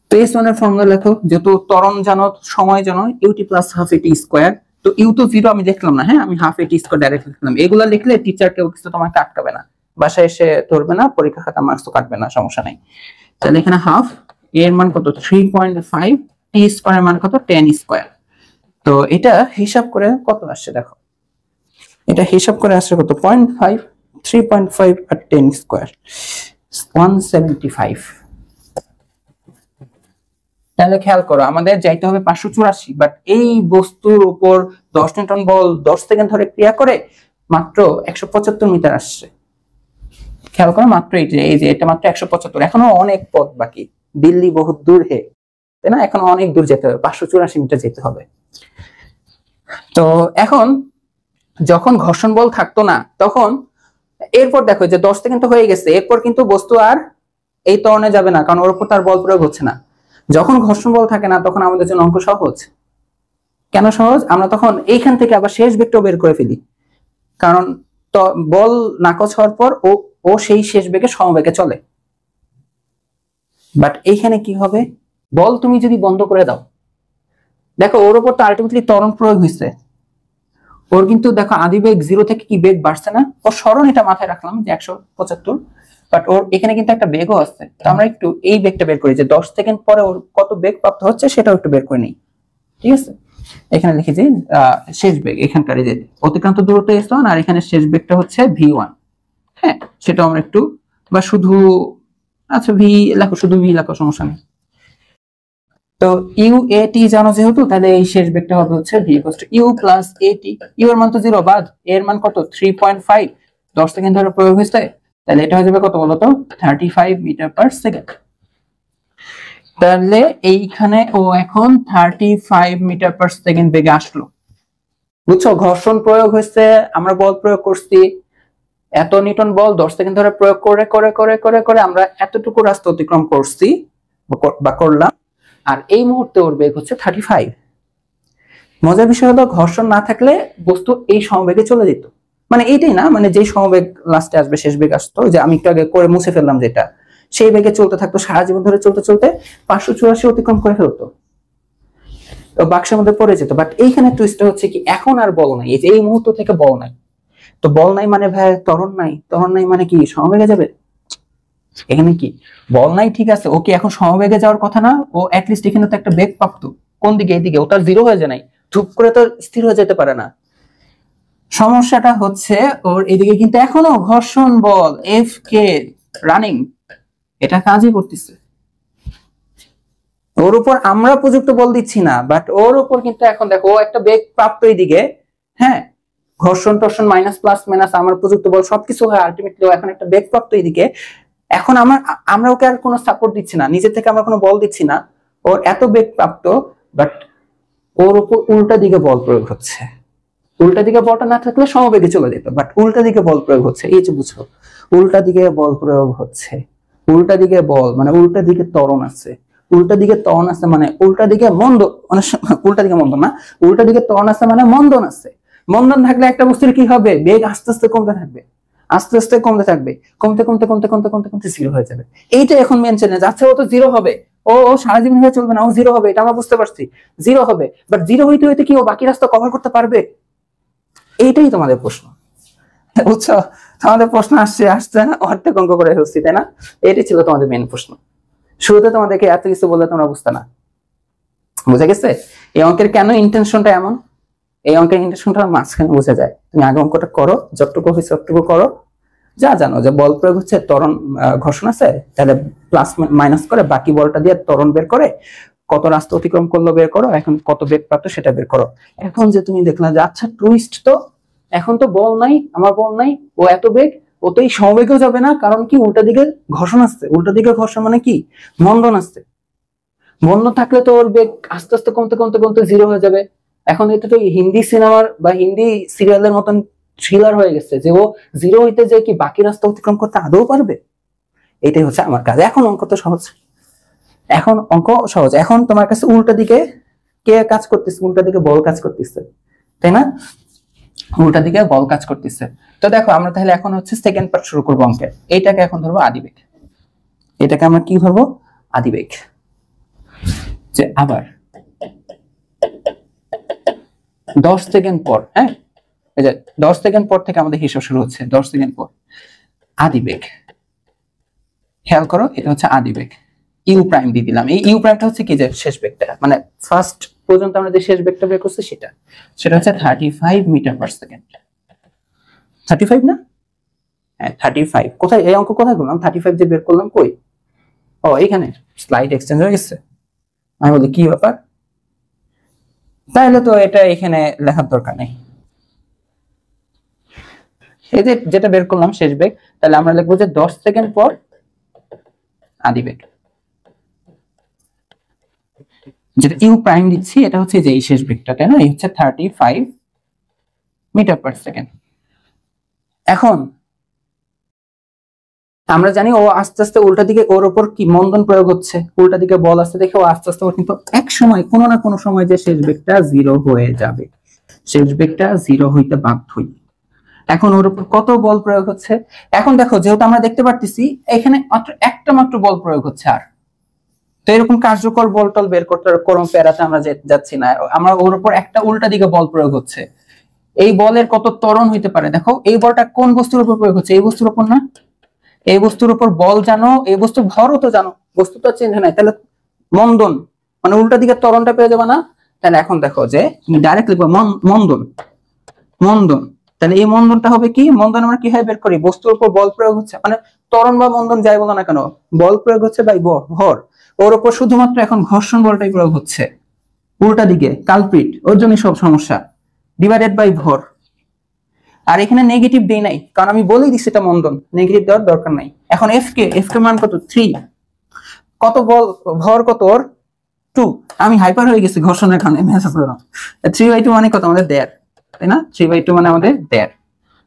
তো S1 এর ফর্মুলা লেখো, যেহেতু ত্বরণ জানো, সময় জানো, ut প্লাস হাফ এটি স্কোয়ার। তো ইউ তো 0 আমি দেখলাম না, হ্যাঁ, আমি হাফ এটি স্কোয়ার ডাইরেক্ট লিখলাম। এগুলা লিখলে টিচার কেউ কিছু তোমাকে আটকাবে না, বাসায় এসে ধরবে না, পরীক্ষা খাতা মার্কস তো কাটবে না, সমস্যা নাই। তাহলে এখানে হাফ, এর মান কত 3.5, টি স্কোয়ারের মান কত 10 স্কোয়ার। তো এটা হিসাব করে কত আসছে দেখো, এটা হিসাব করে আসছে কত 0.5, 3.5 আর 10 স্কোয়ার 175। তাহলে খেয়াল করো, আমাদের যাইতে হবে 584, বাট এই বস্তুর উপর 10 নিউটন বল 10 সেকেন্ড ধরে ক্রিয়া করে মাত্র 175 মিটার আসছে। খেয়াল করো, মাত্র এই যে এটা মাত্র 175, এখনো অনেক পথ বাকি, দিল্লি বহুত দূর হে, তাই না? এখনো অনেক দূর যেতে হবে, 584 মিটার যেতে হবে। তো এখন যখন ঘর্ষণ বল থাকতো না, তখন এরপর দেখো যে 10 সেকেন্ড তো হয়ে গেছে, এরপর কিন্তু বস্তু আর এই ত্বরণে যাবে না, কারণ ওর উপর তার বল প্রয়োগ হচ্ছে না। যখন ঘর্ষণ বল থাকে না, তখন আমাদের জন্য অঙ্ক সহজ। কেন সহজ? আমরা তখন এইখান থেকে আবার শেষ বেগটাও বের করে ফেলি, কারণ বল নাকচ হওয়ার পর ও সেই শেষ বেগে সমবেগে চলে। বাট এইখানে কি হবে, বল তুমি যদি বন্ধ করে দাও, দেখো ওর উপর তো আলটিমেটলি ত্বরণ প্রয়োগ হয়েছে, ওর কিন্তু দেখো আদি বেগ 0 থেকে কি বেগ বাড়ছে না, ওর সরণ এটা মাথায় রাখলাম যে 175, বাট ওর এখানে কিন্তু একটা বেগও আছে। তো আমরা একটু এই বেগটা বের করি, যে 10 সেকেন্ড পরে ওর কত বেগ প্রাপ্ত হচ্ছে সেটাও একটু বের করে নিই, ঠিক আছে? এখানে লিখি যে শেষ বেগ, এখানকার এই যে অতিক্রান্ত দূরত্ব S1 আর এখানে শেষ বেগটা হচ্ছে V1, হ্যাঁ, সেটা আমরা একটু, বা শুধু, আচ্ছা ভি লেখো, শুধু ভি লেখো, সমস্যা নেই। তো ইউ এ টি জানো যেহেতু, তাহলে এই শেষ বেগটা হবে হচ্ছে V equals to U plus A T. U এর মান তো 0 বাদ, এর মান কত 3.5, 10 সেকেন্ড ধরে প্রয়োগ হয়েছে, তাহলে এটা হয়ে যাবে কত বলতো 35 মিটার পার সেকেন্ড। তাহলে এইখানে ও এখন 35 মিটার পার সেকেন্ড বেগে আসলো, বুঝছো? ঘর্ষণ প্রয়োগ হয়েছে, আমরা বল প্রয়োগ করছি, এত নিউটন বল 10 সেকেন্ড ধরে প্রয়োগ করে করে করে করে করে আমরা এতটুকু রাস্তা অতিক্রম করছি বা করলাম, আর এই মুহূর্তে ওর বেগ হচ্ছে 35। মজার বিষয় হলো, ঘর্ষণ না থাকলে বস্তু এই সমবেগে চলে যেত, মানে এইটাই না, মানে যেই সমবেগ লাস্টে আসবে, শেষ বেগ আসতো, যে আমি একটু আগে করে মুছে ফেললাম যেটা, সেই বেগে চলতে থাকতো সারা জীবন ধরে, চলতে চলতে 584 অতিক্রম করে ফেলতো, বাক্সের মধ্যে পড়ে যেত। বাট এইখানে টুইস্টটা হচ্ছে কি, এখন আর বল নাই, এই মুহূর্ত থেকে বল নাই। তো বল নাই মানে ভাই ত্বরণ নাই, ত্বরণ নাই মানে কি সমবেগে যাবে? এখানে কি বল নাই, ঠিক আছে, ওকে এখন সমবেগে যাওয়ার কথা না, ও অ্যাটলিস্ট এখানে তো একটা বেগ প্রাপ্ত, কোন দিকে? এইদিকে, ও তার 0 হয়ে যায় নাই, ধুপ করে তো স্থির হয়ে যেতে পারে না। সমস্যাটা হচ্ছে ওর এদিকে কিন্তু এখনো ঘর্ষণ বল এফ কে রানিং, এটা কাজই করতেছে, ওর উপর আমরা প্রযুক্ত বল দিচ্ছি না, বাট ওর উপর কিন্তু এখন দেখো ও একটা বেগ প্রাপ্ত এইদিকে, হ্যাঁ, ঘর্ষণ টর্ষণ মাইনাস প্লাস মাইনাস আমার প্রযুক্ত বল সবকিছু হয়, আলটিমেটলি ও এখন একটা বেগ প্রাপ্ত এইদিকে। এখন আমরা ওকে আর কোনো সাপোর্ট দিচ্ছি না, নিজে থেকে আমরা কোনো বল দিচ্ছি না, ওর এত বেগ প্রাপ্ত, বাট ওর উপর উল্টা দিকে বল প্রয়োগ হচ্ছে। উল্টা দিকে বলটা না থাকলে সমবেগে চলে যেত, বাট উল্টা দিকে বল প্রয়োগ হচ্ছে, এই যে বুঝো, উল্টা দিকে বল প্রয়োগ হচ্ছে। উল্টা দিকে বল মানে উল্টা দিকে ত্বরণ আছে, উল্টা দিকে ত্বরণ আছে মানে উল্টা দিকে মন্দ, মানে উল্টা দিকে মন্দ না, উল্টা দিকে ত্বরণ আছে মানে মন্দন আছে। মন্দন থাকলে একটা বস্তুর কি হবে, বেগ আস্তে আস্তে কমতে থাকবে, আস্তে আস্তে কমতে থাকবে, কমতে কমতে কমতে কমতে কমতে কমতে 0 হয়ে যাবে। এইটা এখন মেন চ্যালেঞ্জ। আচ্ছা ও তো 0 হবে, ও সারা জীবন হয়ে চলবে না, ও 0 হবে, এটা আমরা বুঝতে পারছি, 0 হবে, বাট 0 হইতে হইতে কি ও বাকি রাস্তা কভার করতে পারবে? এইটাই তোমাদের প্রশ্ন, বুঝছো? তোমাদের প্রশ্ন আসছে আসছে অর্ধেক অঙ্ক করে ফেলছি, তাই না? এটাই ছিল তোমাদের মেন প্রশ্ন। শুরুতে তোমাদেরকে এত কিছু বললে তোমরা বুঝতে না, বুঝে গেছে? এই অঙ্কের কেন ইন্টেনশনটা এমন, এই অঙ্কের ইন্টেনশনটা মাঝখানে বুঝে যায়। তুমি আগে অঙ্কটা করো, যতটুকু হয়েছে ততটুকু করো, যা জানো যে বল প্রয়োগ হচ্ছে, ত্বরণ ঘর্ষণ আছে, তাহলে প্লাস মাইনাস করে বাকি বলটা দিয়ে ত্বরণ বের করে কত রাস্তা অতিক্রম করলো বের করো, এখন কত বেগ প্রাপ্ত সেটা বের করো। এখন যে তুমি দেখলা যে আচ্ছা টুইস্ট তো, এখন তো বল নাই, আমার বল নাই, ও এত বেগ, ও তো এই সমবেগেও যাবে না, কারণ কি উল্টা দিকে ঘর্ষণ আসছে, উল্টা দিকে ঘর্ষণ মানে কি মন্দন আসছে, মন্দন থাকলে তো ওর বেগ আস্তে আস্তে কমতে কমতে কমতে 0 হয়ে যাবে। এখন এটা তো হিন্দি সিনেমার বা হিন্দি সিরিয়ালের মতন থ্রিলার হয়ে গেছে, যে ও 0 হইতে যে কি বাকি রাস্তা অতিক্রম করতে আদৌ পারবে? এটাই হচ্ছে আমার কাজ। এখন অঙ্ক তো সহজ, এখন অঙ্ক সহজ। এখন তোমার কাছে উল্টা দিকে কে কাজ করতেছে? উল্টা দিকে বল কাজ করতেছে, তাই না? উল্টা দিকে বল কাজ করতেছে। তো দেখো আমরা তাহলে এখন হচ্ছে সেকেন্ড পার্ট শুরু করবো অঙ্কের। এইটাকে এখন ধরবো আদিবেগ, এটাকে আমরা কি ধরবো? আদিবেগ। যে আবার 10 সেকেন্ড পর, হ্যাঁ এই যে 10 সেকেন্ড পর থেকে আমাদের হিসাব শুরু হচ্ছে, 10 সেকেন্ড পর আদিবেগ। খেয়াল করো, এটা হচ্ছে আদিবেগ। ইউ প্রাইম দিয়ে দিলাম। এই ইউ প্রাইমটা হচ্ছে কি, যে শেষ বেগটা, মানে ফার্স্ট পর্যন্ত আমরা যে শেষ বেগটা বের করছি সেটা হচ্ছে 35 মিটার পার সেকেন্ড। 35 না? হ্যাঁ 35। কোথায় এই অঙ্ক কোথায় করলাম? 35 যে বের করলাম কই? ও এইখানে স্লাইড এক্সচেঞ্জ হয়ে গেছে। আমি বলি কি ব্যাপার, তাহলে তো এটা এখানে লেখার দরকার নেই। এই যে যেটা বের করলাম শেষ বেগ, তাহলে আমরা লিখবো যে 10 সেকেন্ড পর আদিবেগ। যেটা ইউ প্রাইম দিচ্ছি এটা হচ্ছে যে এই শেষ বেগটা, তাই না? এই হচ্ছে 35 মিটার পার সেকেন্ড। এখন আমরা জানি ও আস্তে আস্তে উল্টা দিকে, ওর উপর কি মন্দন প্রয়োগ হচ্ছে, উল্টা দিকে বল আসতে দেখে ও আস্তে আস্তে কিন্তু এক সময় কোনো না কোনো সময় যে শেষ বেগটা 0 হয়ে যাবে, শেষ বেগটা 0 হইতে বাধ্যই। এখন ওর উপর কত বল প্রয়োগ হচ্ছে? এখন দেখো, যেহেতু আমরা দেখতে পারতেছি এখানে মাত্র একটা মাত্র বল প্রয়োগ হচ্ছে, আর তো এরকম কার্যকর বল টল বের করতে কোনো প্যারাতে আমরা যাচ্ছি না। আমরা ওর উপর একটা উল্টা দিকে বল প্রয়োগ হচ্ছে। এই বলের কত ত্বরণ হইতে পারে দেখো। এই বলটা কোন বস্তুর উপর প্রয়োগ হচ্ছে? এই বস্তুর উপর না? এই বস্তুর উপর বল জানো, এই বস্তুর ভরও তো জানো, বস্তু তো চেঞ্জ হয় না, তাহলে মন্দন মানে উল্টা দিকে ত্বরণটা পেয়ে যাবে না? তাহলে এখন দেখো যে ডাইরেক্ট লিখবো মন্দন, মন্দন। তাহলে এই মন্দনটা হবে কি? মন্দন আমরা কিভাবে বের করি? বস্তুর উপর বল প্রয়োগ হচ্ছে, মানে ত্বরণ বা মন্দন যাই বলো না কেন, বল প্রয়োগ হচ্ছে বাই ভর, ওর উপর শুধুমাত্র এখন ঘর্ষণ বলটাই প্রয়োগ হচ্ছে উল্টা দিকে, কালপ্রিট, ওর জন্য সব সমস্যা, ডিভাইডেড বাই ভর। আর এখানে নেগেটিভ দেই নাই, কারণ আমি বলেই দিচ্ছি এটা মন্দন, নেগেটিভ দেওয়ার দরকার নাই। এখন এফ কে মান কত? 3। কত বল, ভর কত ওর? 2। আমি হাইপার হয়ে গেছি ঘর্ষণের কারণে, 3/2 মানে কত? আমাদের 1.5, তাই না? 3/2 মানে আমাদের 1.5।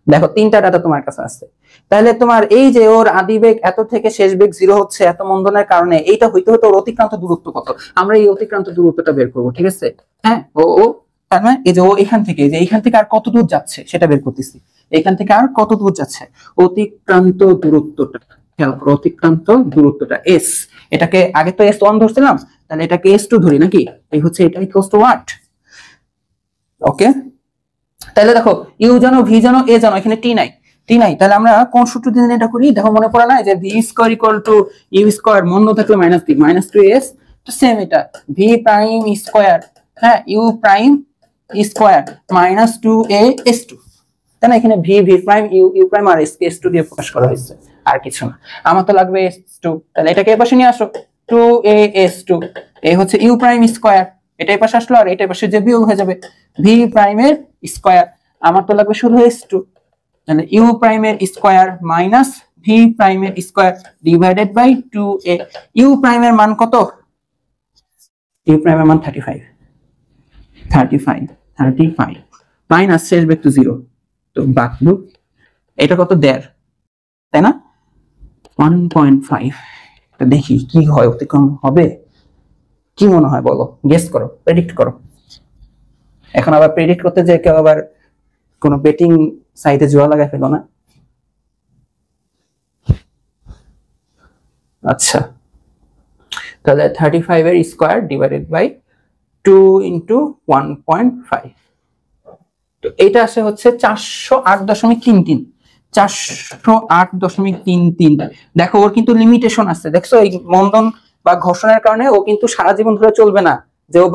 দেখো তিনটা ডাটা তোমার কাছে আছে। তাহলে তোমার এই যে ওর আদিবেগ এত থেকে শেষ বেগ 0 হচ্ছে এত মন্দনের কারণে, এইটা হইতে হতে ওর অতিক্রান্ত দূরত্ব কত? আমরা এই অতিক্রান্ত দূরত্বটা বের করবো, ঠিক আছে? হ্যাঁ, ও তার মানে এই যে ও এখান থেকে, যে এইখান থেকে আর কত দূর যাচ্ছে সেটা বের করতেছি। এখান থেকে আর কত দূর যাচ্ছে, অতিক্রান্ত দূরত্বটা খেয়াল করো, অতিক্রান্ত দূরত্বটা এস। এটাকে আগে তো S1 ধরছিলাম, তাহলে এটাকে S2 ধরি নাকি? এই হচ্ছে এটা ইকুয়ালস টু হোয়াট? ওকে, তাহলে দেখো ইউ জানো, ভি জানো, এ জানো, এখানে টি নাই, তাহলে আমরা কোন সূত্র দিয়ে এটা করি? দেখো মনে পড়ে না যে V square equal to U square, মন্দ থাকলে -2s, তো সেম এটা ভি প্রাইম স্কয়ার, হ্যাঁ ইউ প্রাইম স্কয়ার -2a/s2, তাই না? এখানে ভি প্রাইম ইউ প্রাইম আর s2 দিয়ে প্রকাশ করা হয়েছে, আর কিছু না। আমার তো লাগবে s2, তাহলে এটাকে এই পাশে নিয়ে আসো, 2a/s2, এই হচ্ছে ইউ প্রাইম স্কয়ার, এটা এই পাশে আসলো আর এটা এই পাশে যে বিয়োগ হয়ে যাবে, ভি প্রাইমের স্কয়ার, আমার তো লাগবে শুধু s2, তাহলে ইউ প্রাইমের স্কয়ার মাইনাস ভি প্রাইমের square divided by 2a। U প্রাইমের মান কত? ইউ প্রাইমের মান 35 মাইনাস শেষ বেগ তো 0, তো বাকি এটা কত? 1.5, তাই না? 1.5। তো দেখি কি হয়, অতিক্রম হবে কি মনে হয় বলো, গেস করো, প্রেডিক্ট করো। এখন আবার প্রেডিক্ট করতে যে কেউ আবার কোন বেটিং সাইটে জোয়া লাগাই ফেলো না। আচ্ছা, তাহলে 35 এর স্কয়ার ডিভাইডেড বাই 2 ইনটু 1.5, তো এটা আসে হচ্ছে 408.33, 408.33। দেখো ওর কিন্তু লিমিটেশন আছে, দেখছো এই মন্দন বা ঘর্ষণের কারণে ও কিন্তু সারা জীবন ধরে চলবে না, যে ও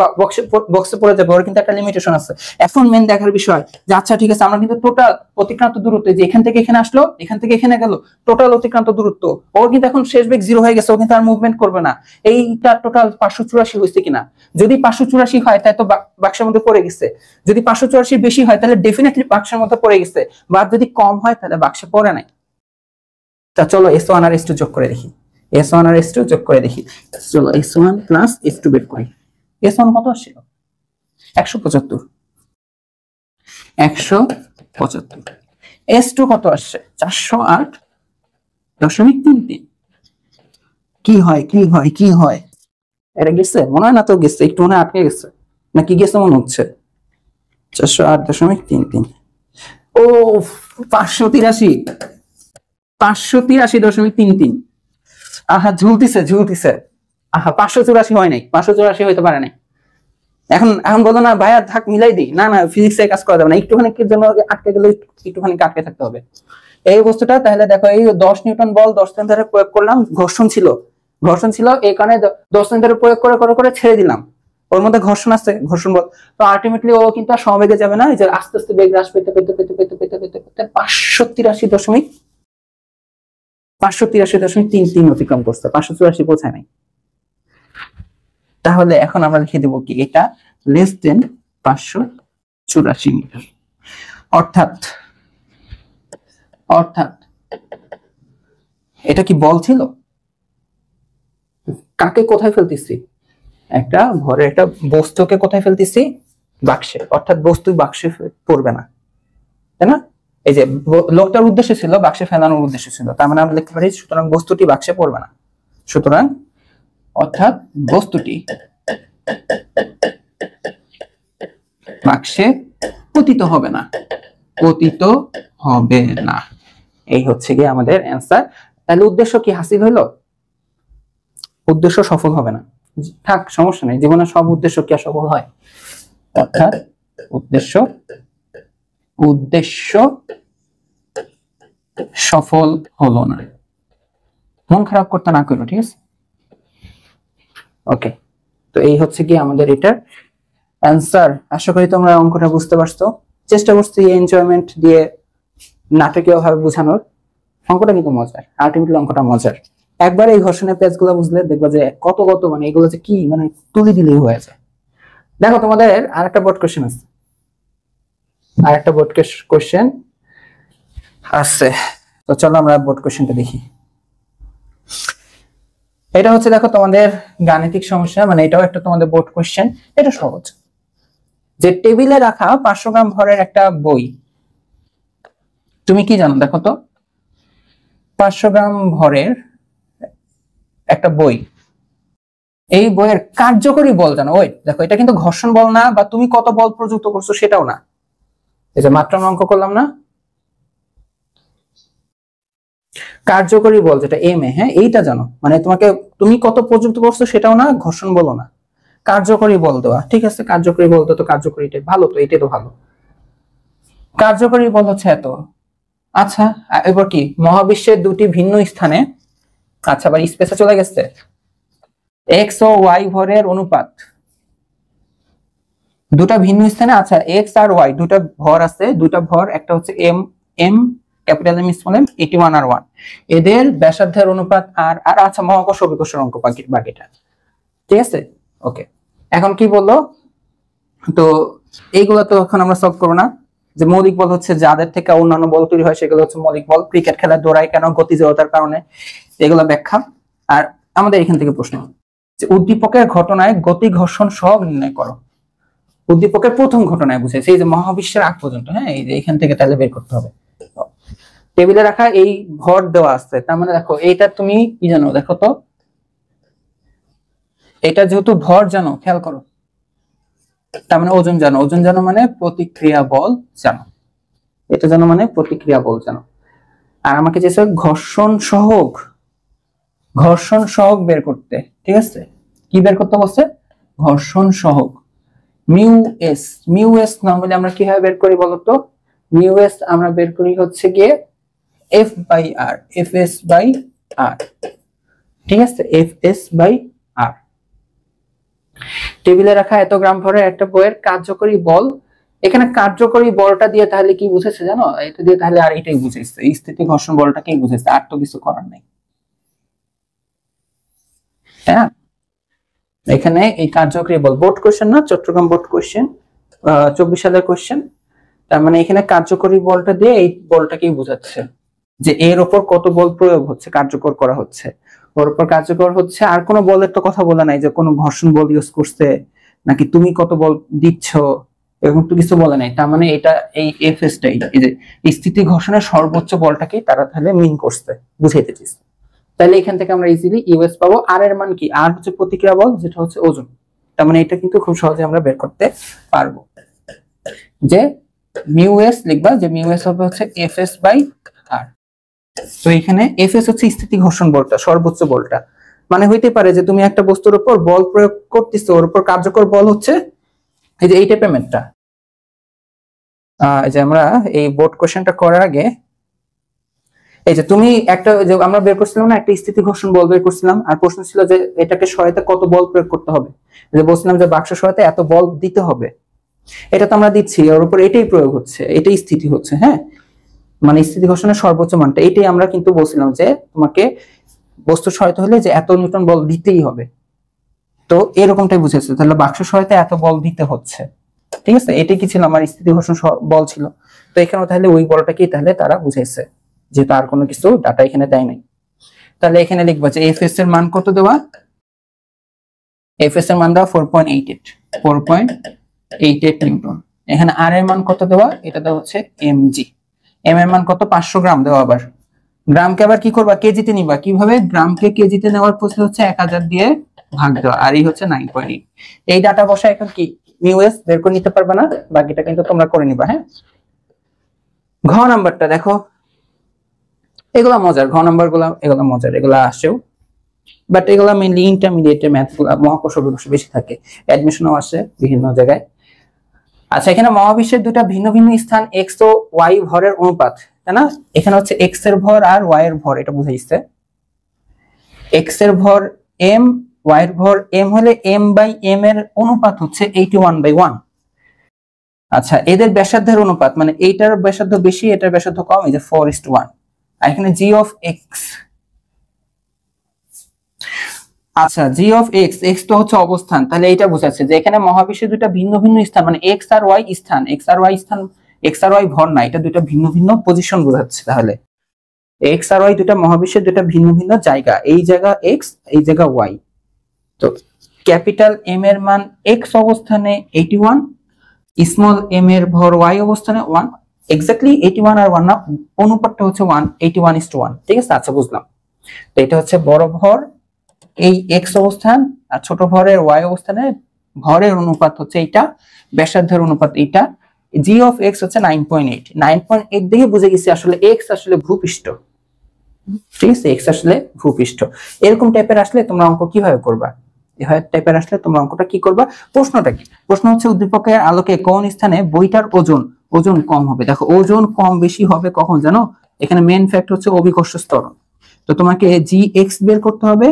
বক্সে পড়ে যাবে, ওর কিন্তু একটা লিমিটেশন আছে। এখন মেন দেখার বিষয় যে আচ্ছা ঠিক আছে, আমরা কিন্তু টোটাল অতিক্রান্ত দূরত্ব, যে এখান থেকে এখানে আসলো, এখান থেকে এখানে গেল, টোটাল অতিক্রান্ত দূরত্ব, ওর কিন্তু এখন শেষ বেগ 0 হয়ে গেছে, ও কিন্তু আর মুভমেন্ট করবে না। এইটা টোটাল 584 হয়েছে কিনা? যদি 584 হয় তাহলে তো বাক্সের মধ্যে পড়ে গেছে, যদি 584 বেশি হয় তাহলে ডেফিনেটলি বাক্সের মধ্যে পড়ে গেছে, বা যদি কম হয় তাহলে বাক্সে পড়ে নাই। তা চলো S1 আর S2 যোগ করে দেখি, S1 আর S2 যোগ করে দেখি। চলো S1 প্লাস S2 বের করি। S1 কত আসছিল? 175। S2 কত আসছে? 408.33। কি হয় কি হয় কি হয়? এটা গেছে মনে হয় না, তো গেছে একটু মনে হয় আটকে গেছে, নাকি গেছে মনে হচ্ছে। 408.33। ও 583, 583.33। আহা ঝুলতিছে ঝুলতিছে। আহা 584 হয় নাই, 584 হইতে পারে নাই। এখন এখন বলো না ভাইয়া থাক মিলাই দিই, না না ফিজিক্সে কাজ করা যাবে না, একটুখানি কি জন্য আটকে গেলে একটুখানি আটকে থাকতে হবে। এই বস্তুটা তাহলে দেখো, এই 10 নিউটন বল 10 দিন ধরে প্রয়োগ করলাম, ঘর্ষণ ছিল, ঘর্ষণ ছিল এই কারণে 10 দিন ধরে প্রয়োগ করে করে করে ছেড়ে দিলাম, ওর মধ্যে ঘর্ষণ আছে, ঘর্ষণ বল। তো আলটিমেটলি ও কিন্তু আর সমবেগে যাবে না, এই যে আস্তে আস্তে বেগ হ্রাস পেতে পেতে পেতে পেতে পেতে পেতে পেতে 583.33 অতিক্রম করছে, 584 পৌঁছায় নাই। তাহলে এখন আমরা লিখে দেব কি, এটা লেস দেন 584 মিটার। অর্থাৎ অর্থাৎ এটা কি বল ছিল? কাকে কোথায় ফেলতেছি? একটা ভরে একটা বস্তুকে কোথায় ফেলতেছি? বাক্সে। অর্থাৎ বস্তু বাক্সে পড়বে না, তাই না? এই যে লোকটার উদ্দেশ্য ছিল বাক্সে ফেলানোর উদ্দেশ্য ছিল, তার মানে আমরা লিখতে পারি সুতরাং বস্তুটি বাক্সে পড়বে না। সুতরাং অর্থাৎ বস্তুটি বাক্সে পতিত হবে না, পতিত হবে না। এই হচ্ছে গিয়ে আমাদের অ্যান্সার। তাহলে উদ্দেশ্য কি হাসিল হইলো? উদ্দেশ্য সফল হবে না, থাক সমস্যা নেই, জীবনে সব উদ্দেশ্য কি সফল হয়? অর্থাৎ উদ্দেশ্য উদ্দেশ্য সফল হলো না। মন খারাপ করতে না করো, ঠিক আছে? ওকে, তো এই হচ্ছে কি আমাদের এটার অ্যান্সার। আশা করি তোমরা অঙ্কটা বুঝতে পারছো। চেষ্টা করছি এনজয়মেন্ট দিয়ে নাটকীয় ভাবে বোঝানোর। অঙ্কটা কিন্তু মজার, আলটিমেটলি অঙ্কটা মজার। একবার এই ঘর্ষণের পেজগুলো বুঝলে দেখবা যে কত কত মানে এগুলো যে কি মানে তুলি দিলেই হয়ে যায়। দেখো তোমাদের আরেকটা বোর্ড কোশ্চেন আছে, আরেকটা বোর্ড কোশ্চেন আছে। তো চলো আমরা বোর্ড কোশ্চেনটা দেখি। এটা হচ্ছে দেখো তোমাদের গাণিতিক সমস্যা, মানে এটাও একটা তোমাদের বোর্ড কোশ্চেন। এটা সহজ, যে টেবিলে রাখা 500 গ্রাম ভরের একটা বই, তুমি কি জানো দেখো তো? 500 গ্রাম ভরের একটা বই, এই বইয়ের কার্যকরী বল জানো? ওই দেখো, এটা কিন্তু ঘর্ষণ বল না, বা তুমি কত বল প্রযুক্ত করছো সেটাও না। এই যে মাত্রা অঙ্ক করলাম না, কার্যকরী বল যেটা এম এ, হ্যাঁ এইটা জানো, মানে তোমাকে তুমি কত প্রযুক্ত করছো সেটাও না, ঘর্ষণ বলও না, কার্যকরী বল দেওয়া। ঠিক আছে, কার্যকরী বল তো কার্যকরীটাই ভালো, তো এটাই তো ভালো। কার্যকরী বল হচ্ছে এত। আচ্ছা এবার কি, মহাবিশ্বের দুটি ভিন্ন স্থানে, আচ্ছা আবার স্পেসে চলে গেছে, এক্স ও ওয়াই ভরের অনুপাত, দুটা ভিন্ন স্থানে। আচ্ছা এক্স আর ওয়াই দুটা ভর আছে, দুটা ভর, একটা হচ্ছে M M capital M small M, 81 আর 1, এদের ব্যাসার্ধের অনুপাত আর আর আচ্ছা মহাকর্ষ অভিকর্ষের অঙ্ক বাকিটা। ঠিক আছে, ওকে। এখন কি বললো, তো এইগুলো তো এখন আমরা সলভ করবো না। যে মৌলিক বল হচ্ছে যাদের থেকে অন্যান্য বল তৈরি হয় সেগুলো হচ্ছে মৌলিক বল। ক্রিকেট খেলা দৌড়ায় কেন? গতি জড়তার কারণে, এগুলো ব্যাখ্যা। আর আমাদের এখান থেকে প্রশ্ন, যে উদ্দীপকের ঘটনায় গতি ঘর্ষণ সহগ নির্ণয় করো। উদ্দীপকের প্রথম ঘটনায় বুঝাইছে, এই যে মহাবিশ্বের আগ পর্যন্ত, হ্যাঁ এই যে এখান থেকে তাহলে বের করতে হবে। টেবিলে রাখা এই ভর দেওয়া আছে, তার মানে দেখো এইটা তুমি কি জানো দেখো তো, এটা যেহেতু ভর জানো, খেয়াল করো, তার মানে ওজন জানো, ওজন জানো মানে প্রতিক্রিয়া বল জানো, এটা জানো মানে প্রতিক্রিয়া বল জানো। আর আমাকে চেয়েছে ঘর্ষণ সহগ, ঘর্ষণ সহগ বের করতে। ঠিক আছে, কি বের করতে বলছে? ঘর্ষণ সহগ mu S. Mu S normally আমরা কিভাবে বের করি বলতো? মিউ এস আমরা বের করি হচ্ছে গিয়ে F by R, F S by R. ঠিক আছে, এফ এস বাই আর। টেবিলে রাখা এত গ্রাম ভরের একটা বইয়ের কার্যকরী বল, এখানে কার্যকরী বলটা দিয়ে তাহলে কি বুঝেছে জানো? এটা দিয়ে তাহলে আর এটাই বুঝেছে, স্থিতি ঘর্ষণ বলটাকেই বুঝেছে, আর তো কিছু করার নেই। হ্যাঁ, এখানে এই কার্যকরী বল, বোর্ড কোশ্চেন না, চট্টগ্রাম বোর্ড কোশ্চেন, 24 সালের কোশ্চেন। তার মানে এখানে কার্যকরী বলটা দিয়ে এই বলটাকেই বোঝাচ্ছে, যে এর উপর কত বল প্রয়োগ হচ্ছে, কার্যকর করা হচ্ছে, ওর উপর কার্যকর হচ্ছে। আর কোনো বলের তো কথা বলা নাই যে কোনো ঘর্ষণ বল ইউজ করছে নাকি তুমি কত বল দিচ্ছ, এরকম তো কিছু বলে নাই। তার মানে এটা এই এফএসটাই, এই যে স্থিতি ঘর্ষণের সর্বোচ্চ বলটাকেই তারা তাহলে মিন করছে, বুঝাইতে চাইছে। তাহলে এখান থেকে আমরা ইজিলি ইউএস পাবো। আর এর মান কি? আর হচ্ছে প্রতিক্রিয়া বল, যেটা হচ্ছে ওজন। তার মানে এটা কিন্তু খুব সহজে আমরা বের করতে পারবো যে মিউ এস লিখবা, যে মিউ এস হবে হচ্ছে এফএস বাই আর। তো এখানে এফএস হচ্ছে স্থিতি ঘর্ষণ বলটা, সর্বোচ্চ বলটা। মানে হইতে পারে যে তুমি একটা বস্তুর উপর বল প্রয়োগ করতেছো, ওর উপর কার্যকর বল হচ্ছে এই যে এই টাইপের ম্যাথটা। যে আমরা এই বোর্ড কোশ্চেনটা করার আগে এই যে তুমি একটা, যে আমরা বের করছিলাম না, একটা স্থিতি ঘর্ষণ বল বের করছিলাম, আর প্রশ্ন ছিল যে এটাকে সহায়তা কত বল প্রয়োগ করতে হবে। যে বলছিলাম যে বাক্স সহায়তা এত বল দিতে হবে, এটা তো আমরা দিচ্ছি, ওর উপর এটাই প্রয়োগ হচ্ছে, এটাই স্থিতি হচ্ছে। হ্যাঁ, মানে স্থিতি ঘর্ষণের সর্বোচ্চ মানটা এটাই আমরা কিন্তু বলছিলাম যে তোমাকে বস্তু সহায়তা হলে যে এত নিউটন বল দিতেই হবে। তো এরকমটাই বুঝেছে, তাহলে বাক্স সহায়তা এত বল দিতে হচ্ছে। ঠিক আছে, এটাই কি ছিল? আমার স্থিতি ঘর্ষণ বল ছিল। তো এখানেও তাহলে ওই বলটাকেই তাহলে তারা বুঝাইছে, যেহেতু আর কোনো কিছু ডাটা এখানে দেয় নাই। তাহলে এখানে লিখবো যে এফএস এর মান কত দেওয়া? এফএস এর মান দেওয়া 4.88 নিউটন। এখানে আর এর মান কত দেওয়া? এটা দেওয়া হচ্ছে এমজি। এম এর মান কত? 500 গ্রাম দেওয়া। আবার গ্রামকে আবার কি করবা? কেজিতে নিবা। কিভাবে? গ্রামকে কেজিতে নেওয়ার প্রসেস হচ্ছে 1000 দিয়ে ভাগ দেওয়া, আর এই হচ্ছে 9.8। এই ডাটা বসা এখন কি মিউএস বের করে নিতে পারবে না, বাকিটা কিন্তু তোমরা করে নিবা। হ্যাঁ, ঘ নাম্বারটা দেখো, এগুলা মজার। ঘ নাম্বার গুলা এগুলা মজার, এগুলা আসেও, বাট এগুলা মেইনলি ইন্টারমিডিয়েটের ম্যাথ গুলা, মহাকর্ষ বিকর্ষ বেশি থাকে, অ্যাডমিশনও আসে বিভিন্ন জায়গায়। আচ্ছা, এখানে মহাবিশ্বের দুটা ভিন্ন ভিন্ন স্থান এক্স ও ওয়াই ভরের অনুপাত, তাই না? এখানে হচ্ছে এক্স এর ভর আর ওয়াই এর ভর, এটা বুঝাইছে। এক্স এর ভর এম, ওয়াই এর ভর এম হলে এম বাই এম এর অনুপাত হচ্ছে 81/1। আচ্ছা, এদের ব্যাসার্ধের অনুপাত, মানে এইটার ব্যাসার্ধ বেশি, এটার ব্যাসার্ধ কম, এই যে 4:1। আর এখানে জি অফ এক্স, আচ্ছা জি অফ এক্স, এক্স তো হচ্ছে অবস্থান, তাহলে এইটা বোঝাচ্ছে যে এখানে মহাবিশ্বের দুইটা ভিন্ন ভিন্ন স্থান, মানে এক্স আর ওয়াই স্থান, এক্স আর ওয়াই স্থান, এক্স আর ওয়াই ভর না, এটা দুইটা ভিন্ন ভিন্ন পজিশন বোঝাচ্ছে। তাহলে এক্স আর ওয়াই দুইটা মহাবিশ্বের দুইটা ভিন্ন ভিন্ন জায়গা, এই জায়গা এক্স, এই জায়গা ওয়াই। তো ক্যাপিটাল এম এর মান এক্স অবস্থানে 81, স্মল এম এর ভর ওয়াই অবস্থানে 1। এক্স্যাক্টলি 81 আর 1 না, অনুপাতটা হচ্ছে 1, 81:1। ঠিক আছে, আচ্ছা বুঝলাম। তো এটা হচ্ছে বড় ভর এই এক্স অবস্থান, আর ছোট ভরের ওয়াই অবস্থানে ভরের অনুপাত হচ্ছে এইটা, ব্যাসার্ধের অনুপাত এইটা। জি অফ এক্স হচ্ছে 9.8। 9.8 দেখে বুঝে গেছি আসলে এক্স আসলে ভূপৃষ্ঠ। ঠিক আছে, এক্স আসলে ভূপৃষ্ঠ। এরকম টাইপের আসলে তোমরা অঙ্ক কিভাবে করবা? এভাবে টাইপের আসলে তোমরা অঙ্কটা কি করবা? প্রশ্নটা কি? প্রশ্ন হচ্ছে উদ্দীপকের আলোকে কোন স্থানে বইটার ওজন কম হবে। দেখো, ওজন কম বেশি হবে কখন জানো? এখানে মেইন ফ্যাক্ট হচ্ছে অভিকর্ষ ত্বরণ। তো তোমাকে জি এক্স বের করতে হবে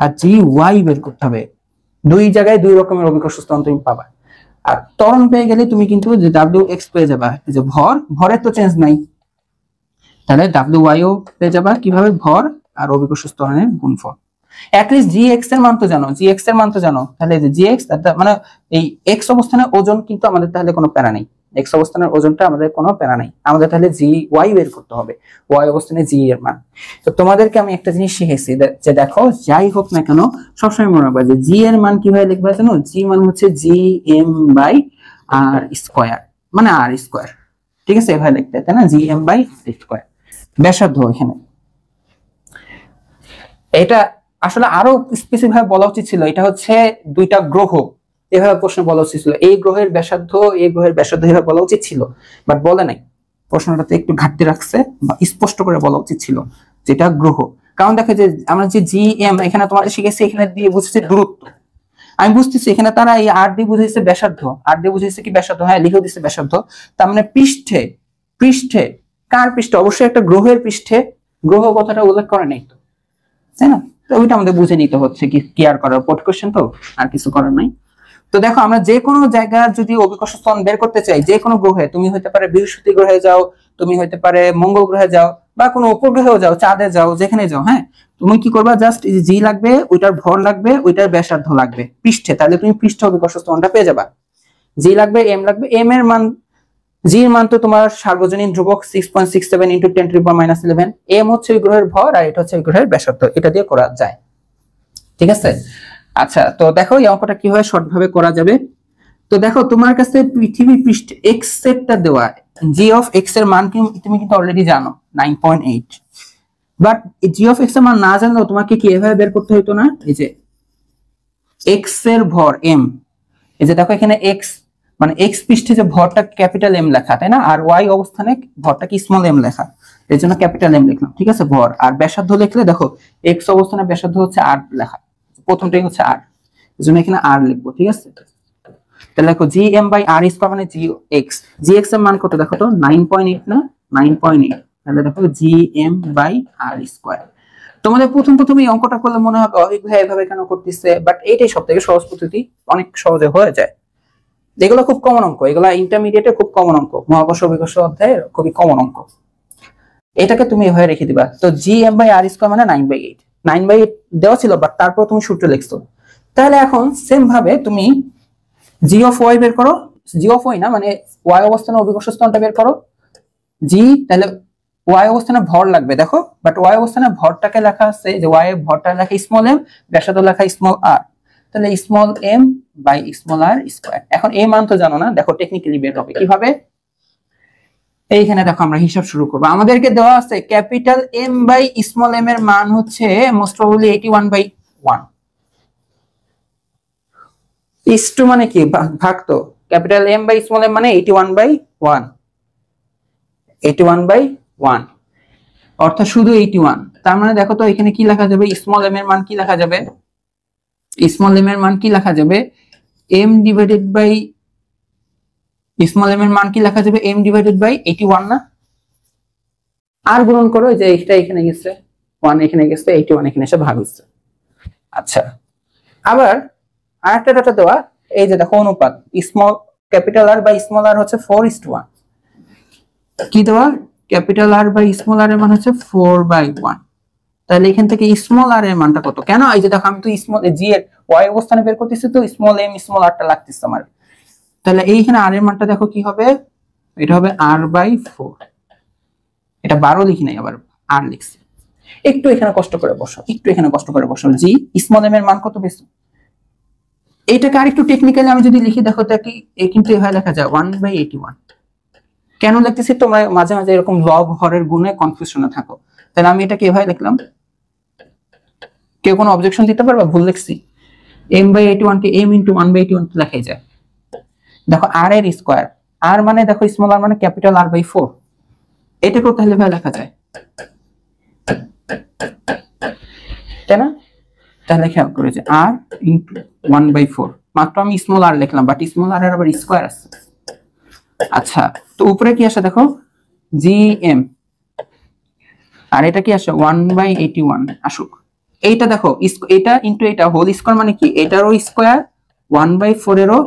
আর জি ওয়াই বের করতে হবে। দুই জায়গায় দুই রকমের অভিকর্ষ ত্বরণ তুমি পাবা। আর ত্বরণ পেয়ে গেলে তুমি কিন্তু যে ডাব্লিউ এক্স পেয়ে যাবা, যে ভরের তো চেঞ্জ নাই, তাহলে ডাব্লিউ ওয়াই ও পেয়ে যাবা। কিভাবে? ভর আর অভিকর্ষ ত্বরণের গুণফল। অ্যাটলিস্ট জি এক্স এর মান তো জানো, জি এক্স এর মান তো জানো। তাহলে যে জি এক্স মানে এই এক্স অবস্থানের ওজন কিন্তু আমাদের তাহলে কোনো প্যারা নেই, এক্স অবস্থানের ওজনটা আমাদের কোনো প্যারা নেই। আমাদের তাহলে জি ওয়াই বের করতে হবে, ওয়াই অবস্থানে জি এর মান। তো তোমাদেরকে আমি একটা জিনিস শিখেছি যে দেখো, যাই হোক না কেন সবসময় মনে রাখবা যে জি এর মান কিভাবে লিখবা জানো? জি মান হচ্ছে G M by R square, মানে আর স্কয়ার। ঠিক আছে, এভাবে লিখতে, তাই না? জি এম বাই স্কয়ার ব্যাসার্ধ। এখানে এটা আসলে আরো স্পেসিফিক ভাবে বলা উচিত ছিল, এটা হচ্ছে দুইটা গ্রহ, এভাবে প্রশ্ন বলা উচিত ছিল। এই গ্রহের ব্যাসার্ধ, এই গ্রহের ব্যাসার্ধ এভাবে বলা উচিত ছিল, বাট বলে নাই। প্রশ্নটাতে একটু ঘাটতি রাখছে, বা স্পষ্ট করে বলা উচিত ছিল যেটা গ্রহ। কারণ দেখো যে আমরা যে জি এম এখানে তোমাদের শিখেছি, এখানে দিয়ে বুঝেছে দূরত্ব। আমি বুঝতেছি এখানে তারা এই আর দিয়ে বুঝেছে ব্যাসার্ধ, আর দিয়ে বুঝেছে কি ব্যাসার্ধ, হ্যাঁ লিখে দিচ্ছে ব্যাসার্ধ। তার মানে পৃষ্ঠে, পৃষ্ঠে কার পৃষ্ঠে? অবশ্যই একটা গ্রহের পৃষ্ঠে। গ্রহ কথাটা উল্লেখ করে নাই তো, তাই না? তো ওইটা আমাদের বুঝে নিতে হচ্ছে, কি আর করার, পোর্ট কোশ্চেন তো, আর কিছু করার নাই। তো দেখো, আমরা যে কোনো জায়গার যদি অভিকর্ষ ত্বরণ বের করতে চাই, যে কোনো গ্রহে, তুমি হইতে পারে বৃহস্পতি গ্রহে যাও, তুমি হইতে পারে মঙ্গল গ্রহে যাও, বা কোনো উপগ্রহেও যাও, চাঁদে যাও, যেখানে যাও, হ্যাঁ, তুমি কি করবা? জাস্ট জি লাগবে, ওইটার ভর লাগবে, ওইটার ব্যাসার্ধ লাগবে পৃষ্ঠে, তাহলে তুমি পৃষ্ঠ অভিকর্ষ ত্বরণটা পেয়ে যাবা। জি লাগবে, এম লাগবে, এম এর মান, জি এর মান তো তোমার সার্বজনীন ধ্রুবক 6.67 × 10⁻11। এম হচ্ছে ওই গ্রহের ভর, আর এটা হচ্ছে ওই গ্রহের ব্যাসার্ধ, এটা দিয়ে করা যায়। ঠিক আছে, আচ্ছা তো দেখো এই অঙ্কটা কিভাবে শর্ট ভাবে করা যাবে। তো দেখো, তোমার কাছে পৃথিবী পৃষ্ঠ এক্স সেটটা দেওয়া, জি অফ এক্স এর মান তুমি কিন্তু অলরেডি জানো 9.8। বাট জি অফ এক্স এর মান না জানলেও তোমাকে কি এভাবে বের করতে হইতো না? এই যে এক্স এর ভর এম, এই যে দেখো এখানে এক্স মানে এক্স পৃষ্ঠে যে ভরটা ক্যাপিটাল এম লেখা, তাই না? আর ওয়াই অবস্থানে ভরটা কি স্মল এম লেখা, এর জন্য ক্যাপিটাল এম লিখলাম, ঠিক আছে? ভর আর ব্যাসার্ধ লিখলে দেখো এক্স অবস্থানে ব্যাসার্ধ হচ্ছে আর লেখা, প্রথমটাই হচ্ছে আর, এর জন্য এখানে আর লিখবো, ঠিক আছে? তাহলে দেখো G M by R square মানে জি এক্স, জি এক্স এর মান কত দেখো তো 9.8 না, 9.8। তাহলে দেখো G M by R square. তোমাদের প্রথম এই অঙ্কটা করলে মনে হবে অভিক ভাই এভাবে কেন করতেছে, বাট এইটাই সবথেকে সহজ পদ্ধতি, অনেক সহজে হয়ে যায়। এগুলো খুব কমন অঙ্ক, এগুলো ইন্টারমিডিয়েটে খুব কমন অঙ্ক, মহাকর্ষ অভিকর্ষ অধ্যায়ে খুবই কমন অঙ্ক। এটাকে তুমি এভাবে রেখে দিবা। তো G M by R square মানে 9/8, 9/8 দেওয়া ছিল, বাট তারপর তুমি সূত্র লিখছো। তাহলে এখন সেম ভাবে তুমি জি অফ ওয়াই বের করো, জি অফ ওয়াই না মানে ওয়াই অবস্থানে অভিকর্ষ স্থানটা বের করো জি, তাহলে ওয়াই অবস্থানে ভর লাগবে দেখো, বাট ওয়াই অবস্থানে ভরটাকে লেখা আছে যে ওয়াই এর ভরটা লেখা স্মল এম, ব্যাসার্ধ লেখা স্মল আর, তাহলে small M by small R square. এখন এই মান তো জানো না, দেখো টেকনিক্যালি বের হবে কিভাবে। এইখানে দেখো আমরা হিসাব শুরু করব। আমাদেরকে দেওয়া আছে capital M by small M এর মান হচ্ছে মোস্ট প্রবাবলি 81/1। ইস টু মানে কি ভাগ, তো capital M by small M মানে 81/1, 81/1 অর্থাৎ শুধু 81। তার মানে দেখো তো এখানে কি লেখা যাবে, স্মল এম এর মান কি লেখা যাবে, স্মল এম এর মান কি লেখা যাবে, M divided by small M এর মান কি লেখা যাবে, এম ডিভাইডেড বাই 81 না? আর গুণন করো, যে এটা এখানে গেছে 1, এখানে গেছে 81, এখানে এসে ভাগ হচ্ছে। আচ্ছা, আবার আরেকটা ডাটা দেওয়া, এই যে দেখো অনুপাত small capital R by small R হচ্ছে 4:1। কি দেওয়া, capital R by small R এর মান হচ্ছে 4/1। তাহলে এখান থেকে স্মল আর এর মানটা কত, কেন এই যে দেখো আমি তো স্মল জি এর ওয়াই অবস্থানে বের করতেছি, তো স্মল এম স্মল আরটা লাগতেছে আমার। তাহলে এইখানে আর এর মানটা দেখো কি হবে, এটা হবে r/4। এটা 12 লিখি নাই, আবার আর লিখছি। একটু এখানে কষ্ট করে বসো, একটু এখানে কষ্ট করে বসো। জি স্মল এম এর মান কত বেশি, এইটাকে আরেকটু টেকনিক্যালি আমি যদি লিখি দেখো তো কি কিন্তু এভাবে লেখা যায় 1/81। কেন লিখতেছি, তোমরা মাঝে মাঝে এরকম লব হরের গুণে কনফিউশনে থাকো, তাহলে আমি এটাকে এভাবে লিখলাম। কেউ কোনো অবজেকশন দিতে পারবা ভুল লিখছি? m/81 কে m * 1/81 লেখাই যায়। দেখো r এর স্কয়ার, r মানে দেখো স্মল আর মানে ক্যাপিটাল r/4, এটাকেও তাহলে ভাবে লেখা যায়, তাই না? তাহলে খেয়াল করে যে r * 1/4, মাত্র আমি স্মল আর লিখলাম, বাট স্মল আর এর আবার স্কয়ার আছে। আচ্ছা, তো উপরে কি আসে দেখো gm, আর এটা কি আসে 1/81 আসুক। এইটা দেখো এটা ইনটু এটা হোল স্কয়ার মানে কি, এটারও স্কয়ার 1/4 এরও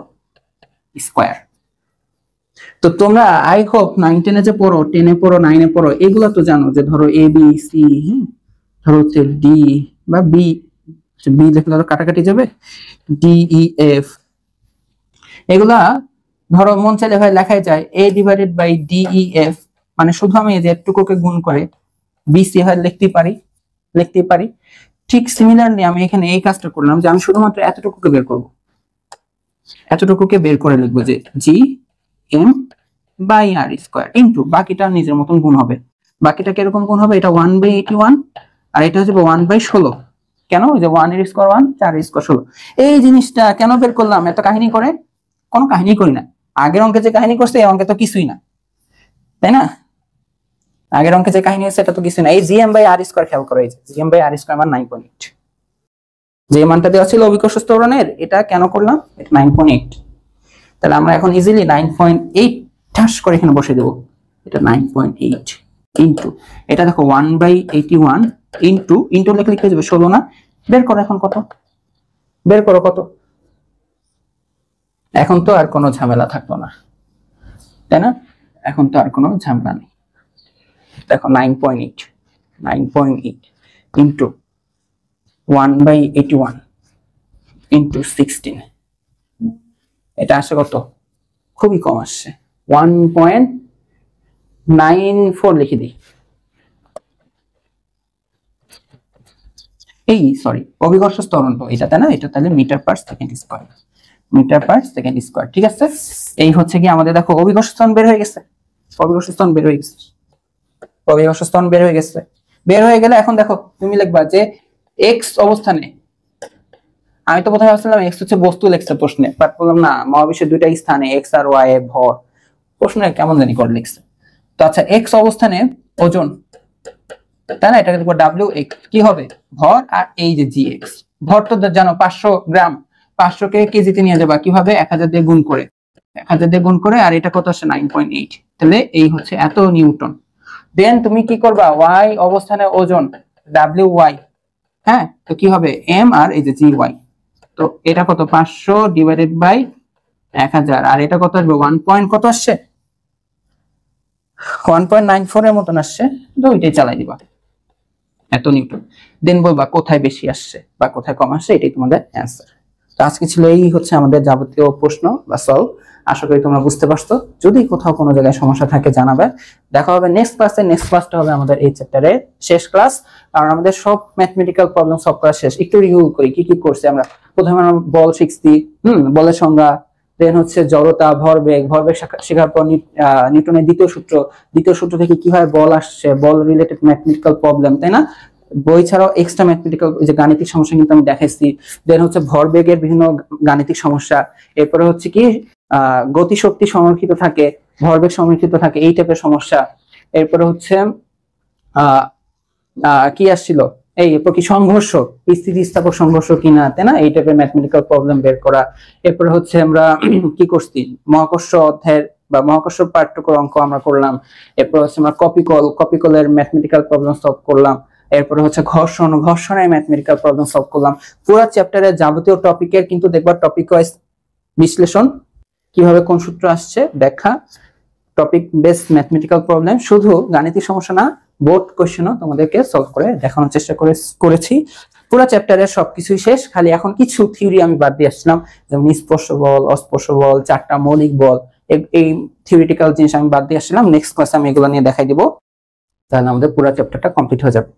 স্কয়ার। তো তোমরা আই হোপ 9 10 এ যে পড়ো, 10 এ পড়ো, 9 এ পড়ো, এগুলা তো জানো যে ধরো এ বি সি, ধরো হচ্ছে ডি বা বি, বি লিখলে তো কাটাকাটি যাবে, ডি ই এফ, এগুলা ধরো মন চাইলে ভাই লেখাই যায় a divided by D E F, মানে শুধু আমি এই যে এতটুকুকে গুণ করে বি সি হয় লিখতে পারি। ঠিক সিমিলারলি আমি এখানে এই কাজটা করলাম যে আমি শুধুমাত্র এতটুকুকে বের করে লিখবো যে G M by R square into বাকিটা নিজের মতন গুণ হবে। বাকিটা কিরকম গুণ হবে, এটা 1/81 আর এটা হচ্ছে 1/16। কেন, ওই যে 1 এর স্কয়ার 1, 4 এর স্কয়ার 16। এই জিনিসটা কেন বের করলাম, এত কাহিনী করে? কোনো কাহিনী করি না, আগের অঙ্কে যে কাহিনী করছে এই অঙ্কে তো কিছুই না, তাই না? আগের অঙ্কে যে কাহিনী হচ্ছে এটা তো কিছু না। এই জিএম বাই আর স্কয়ার খেয়াল করো, এই যে জিএম বাই আর স্কয়ার মান 9.8, যে মানটা দেওয়া ছিল অভিকর্ষ ত্বরণের, এটা কেন করলাম, এটা 9.8। তাহলে আমরা এখন ইজিলি 9.8 ঠাস করে এখানে বসে দেব, এটা 9.8 ইনটু এটা দেখো 1/81 ইনটু লিখে লিখে যাবে 16 না? বের করো এখন কত, বের করো কত। এখন তো আর কোনো ঝামেলা থাকলো না, তাই না? এখন তো আর কোনো ঝামেলা নেই। দেখো 9.8 ইনটু 1/81 ইনটু 16, এটা আসে কত, খুবই কম আসছে 1.94 লিখে দিই। এই সরি, অভিকর্ষ ত্বরণ তো এটা, তাই না? এটা তাহলে মিটার পার সেকেন্ড স্কয়ার, ঠিক আছে? এই হচ্ছে কি আমাদের দেখো অভিকর্ষ ত্বরণ বের হয়ে গেছে, অভিকর্ষ ত্বরণ বের হয়ে গেছে। বের হয়ে গেলে এখন দেখো তুমি লিখবা যে এক্স অবস্থানে, আমি তো প্রথমে ভাবছিলাম এক্স হচ্ছে বস্তু লিখছে প্রশ্নে, বাট বললাম না, মহাবিশ্বের দুইটা স্থানে এক্স আর ওয়াই এর ভর, প্রশ্নে কেমন জানি করে লিখছে। তো আচ্ছা, এক্স অবস্থানে ওজন, তাই না, এটাকে লিখবো ডাব্লিউ এক্স, কি হবে ভর, আর এই যে জি এক্স, ভর তো জানো 500 গ্রাম, 500 কে কেজিতে নিয়ে যাবা কিভাবে, 1000 দিয়ে গুণ করে, 1000 দিয়ে গুণ করে, আর এটা কত আসছে 9.8, তাহলে এই হচ্ছে এত নিউটন। দেন তুমি কি করবা, ওয়াই অবস্থানে ওজন ডাব্লিউ ওয়াই, হ্যাঁ, তো কি হবে এম আর এই যে জি ওয়াই, তো এটা কত 500 ডিভাইডেড বাই 1000, আর এটা কত আসবে 1 পয়েন্ট কত আসছে 1.94 এর মতন আসছে, তো ওইটাই চালাই দিবা, এত নিউটন। দেন বলবা কোথায় বেশি আসছে বা কোথায় কম আসছে, এটাই তোমাদের অ্যান্সার। তো আজকে ছিল এই হচ্ছে আমাদের যাবতীয় প্রশ্ন বা সলভ। আশা করি তোমরা বুঝতে পারছো। যদি কোথাও কোনো জায়গায় সমস্যা থাকে জানাবে। দেখা হবে নেক্সট ক্লাসে। নেক্সট ক্লাসটা হবে আমাদের এই চ্যাপ্টারের শেষ ক্লাস, কারণ আমাদের সব ম্যাথমেটিক্যাল প্রবলেম সলভ করা শেষ। একটু রিভিউ করি কি কি করছি আমরা। প্রথমে আমরা বল শিখছি, বলের সংজ্ঞা, দেন হচ্ছে জড়তা, ভরবেগ শেখার পর নিউটনের দ্বিতীয় সূত্র থেকে কিভাবে বল আসছে, বল রিলেটেড ম্যাথমেটিক্যাল প্রবলেম, তাই না। বই ছাড়াও এক্সট্রা ম্যাথমেটিক্যাল যে গাণিতিক সমস্যা কিন্তু আমি দেখাইছি। দেন হচ্ছে ভরবেগের বিভিন্ন গাণিতিক সমস্যা। এরপরে হচ্ছে কি গতিশক্তি সংরক্ষিত থাকে, ভরবেগ সংরক্ষিত থাকে, এই টাইপের সমস্যা। এরপরে হচ্ছে কি আসছিল, এই কি সংঘর্ষ, স্থিতিস্থাপক সংঘর্ষ কিনা, তাই না, এই টাইপের ম্যাথমেটিক্যাল প্রবলেম বের করা। এরপরে হচ্ছে আমরা কি করছি, মহাকর্ষ অধ্যায়ের বা মহাকর্ষ পাঠ্যক্রম অঙ্ক আমরা করলাম। এরপর হচ্ছে আমরা কপিকলের ম্যাথমেটিক্যাল প্রবলেম সলভ করলাম। এরপরে হচ্ছে ঘর্ষণের ম্যাথমেটিক্যাল প্রবলেম সলভ করলাম। পুরো চ্যাপ্টারের যাবতীয় টপিকের কিন্তু দেখবা টপিক ওয়াইজ বিশ্লেষণ, কিভাবে কোন সূত্র আসছে ব্যাখ্যা, টপিক বেসড ম্যাথমেটিক্যাল প্রবলেম, শুধু গাণিতিক সমস্যা না, বোর্ড কোশ্চেনও তোমাদেরকে সলভ করে দেখানোর চেষ্টা করেছি। পুরো চ্যাপ্টারের সবকিছুই শেষ, খালি এখন কিছু থিওরি আমি বাদ দিয়ে আসছিলাম, যেমন স্পর্শ বল, অস্পর্শ বল, 4টা মৌলিক বল, এই থিওরিটিক্যাল জিনিস আমি বাদ দিয়ে আসছিলাম। নেক্সট ক্লাসে আমি এগুলো নিয়ে দেখাই দিব, তাহলে আমাদের পুরো চ্যাপ্টারটা কমপ্লিট হয়ে যাবে।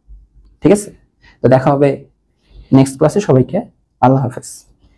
ঠিক আছে, তো দেখা হবে নেক্সট ক্লাসে। সবাইকে আল্লাহ হাফেজ।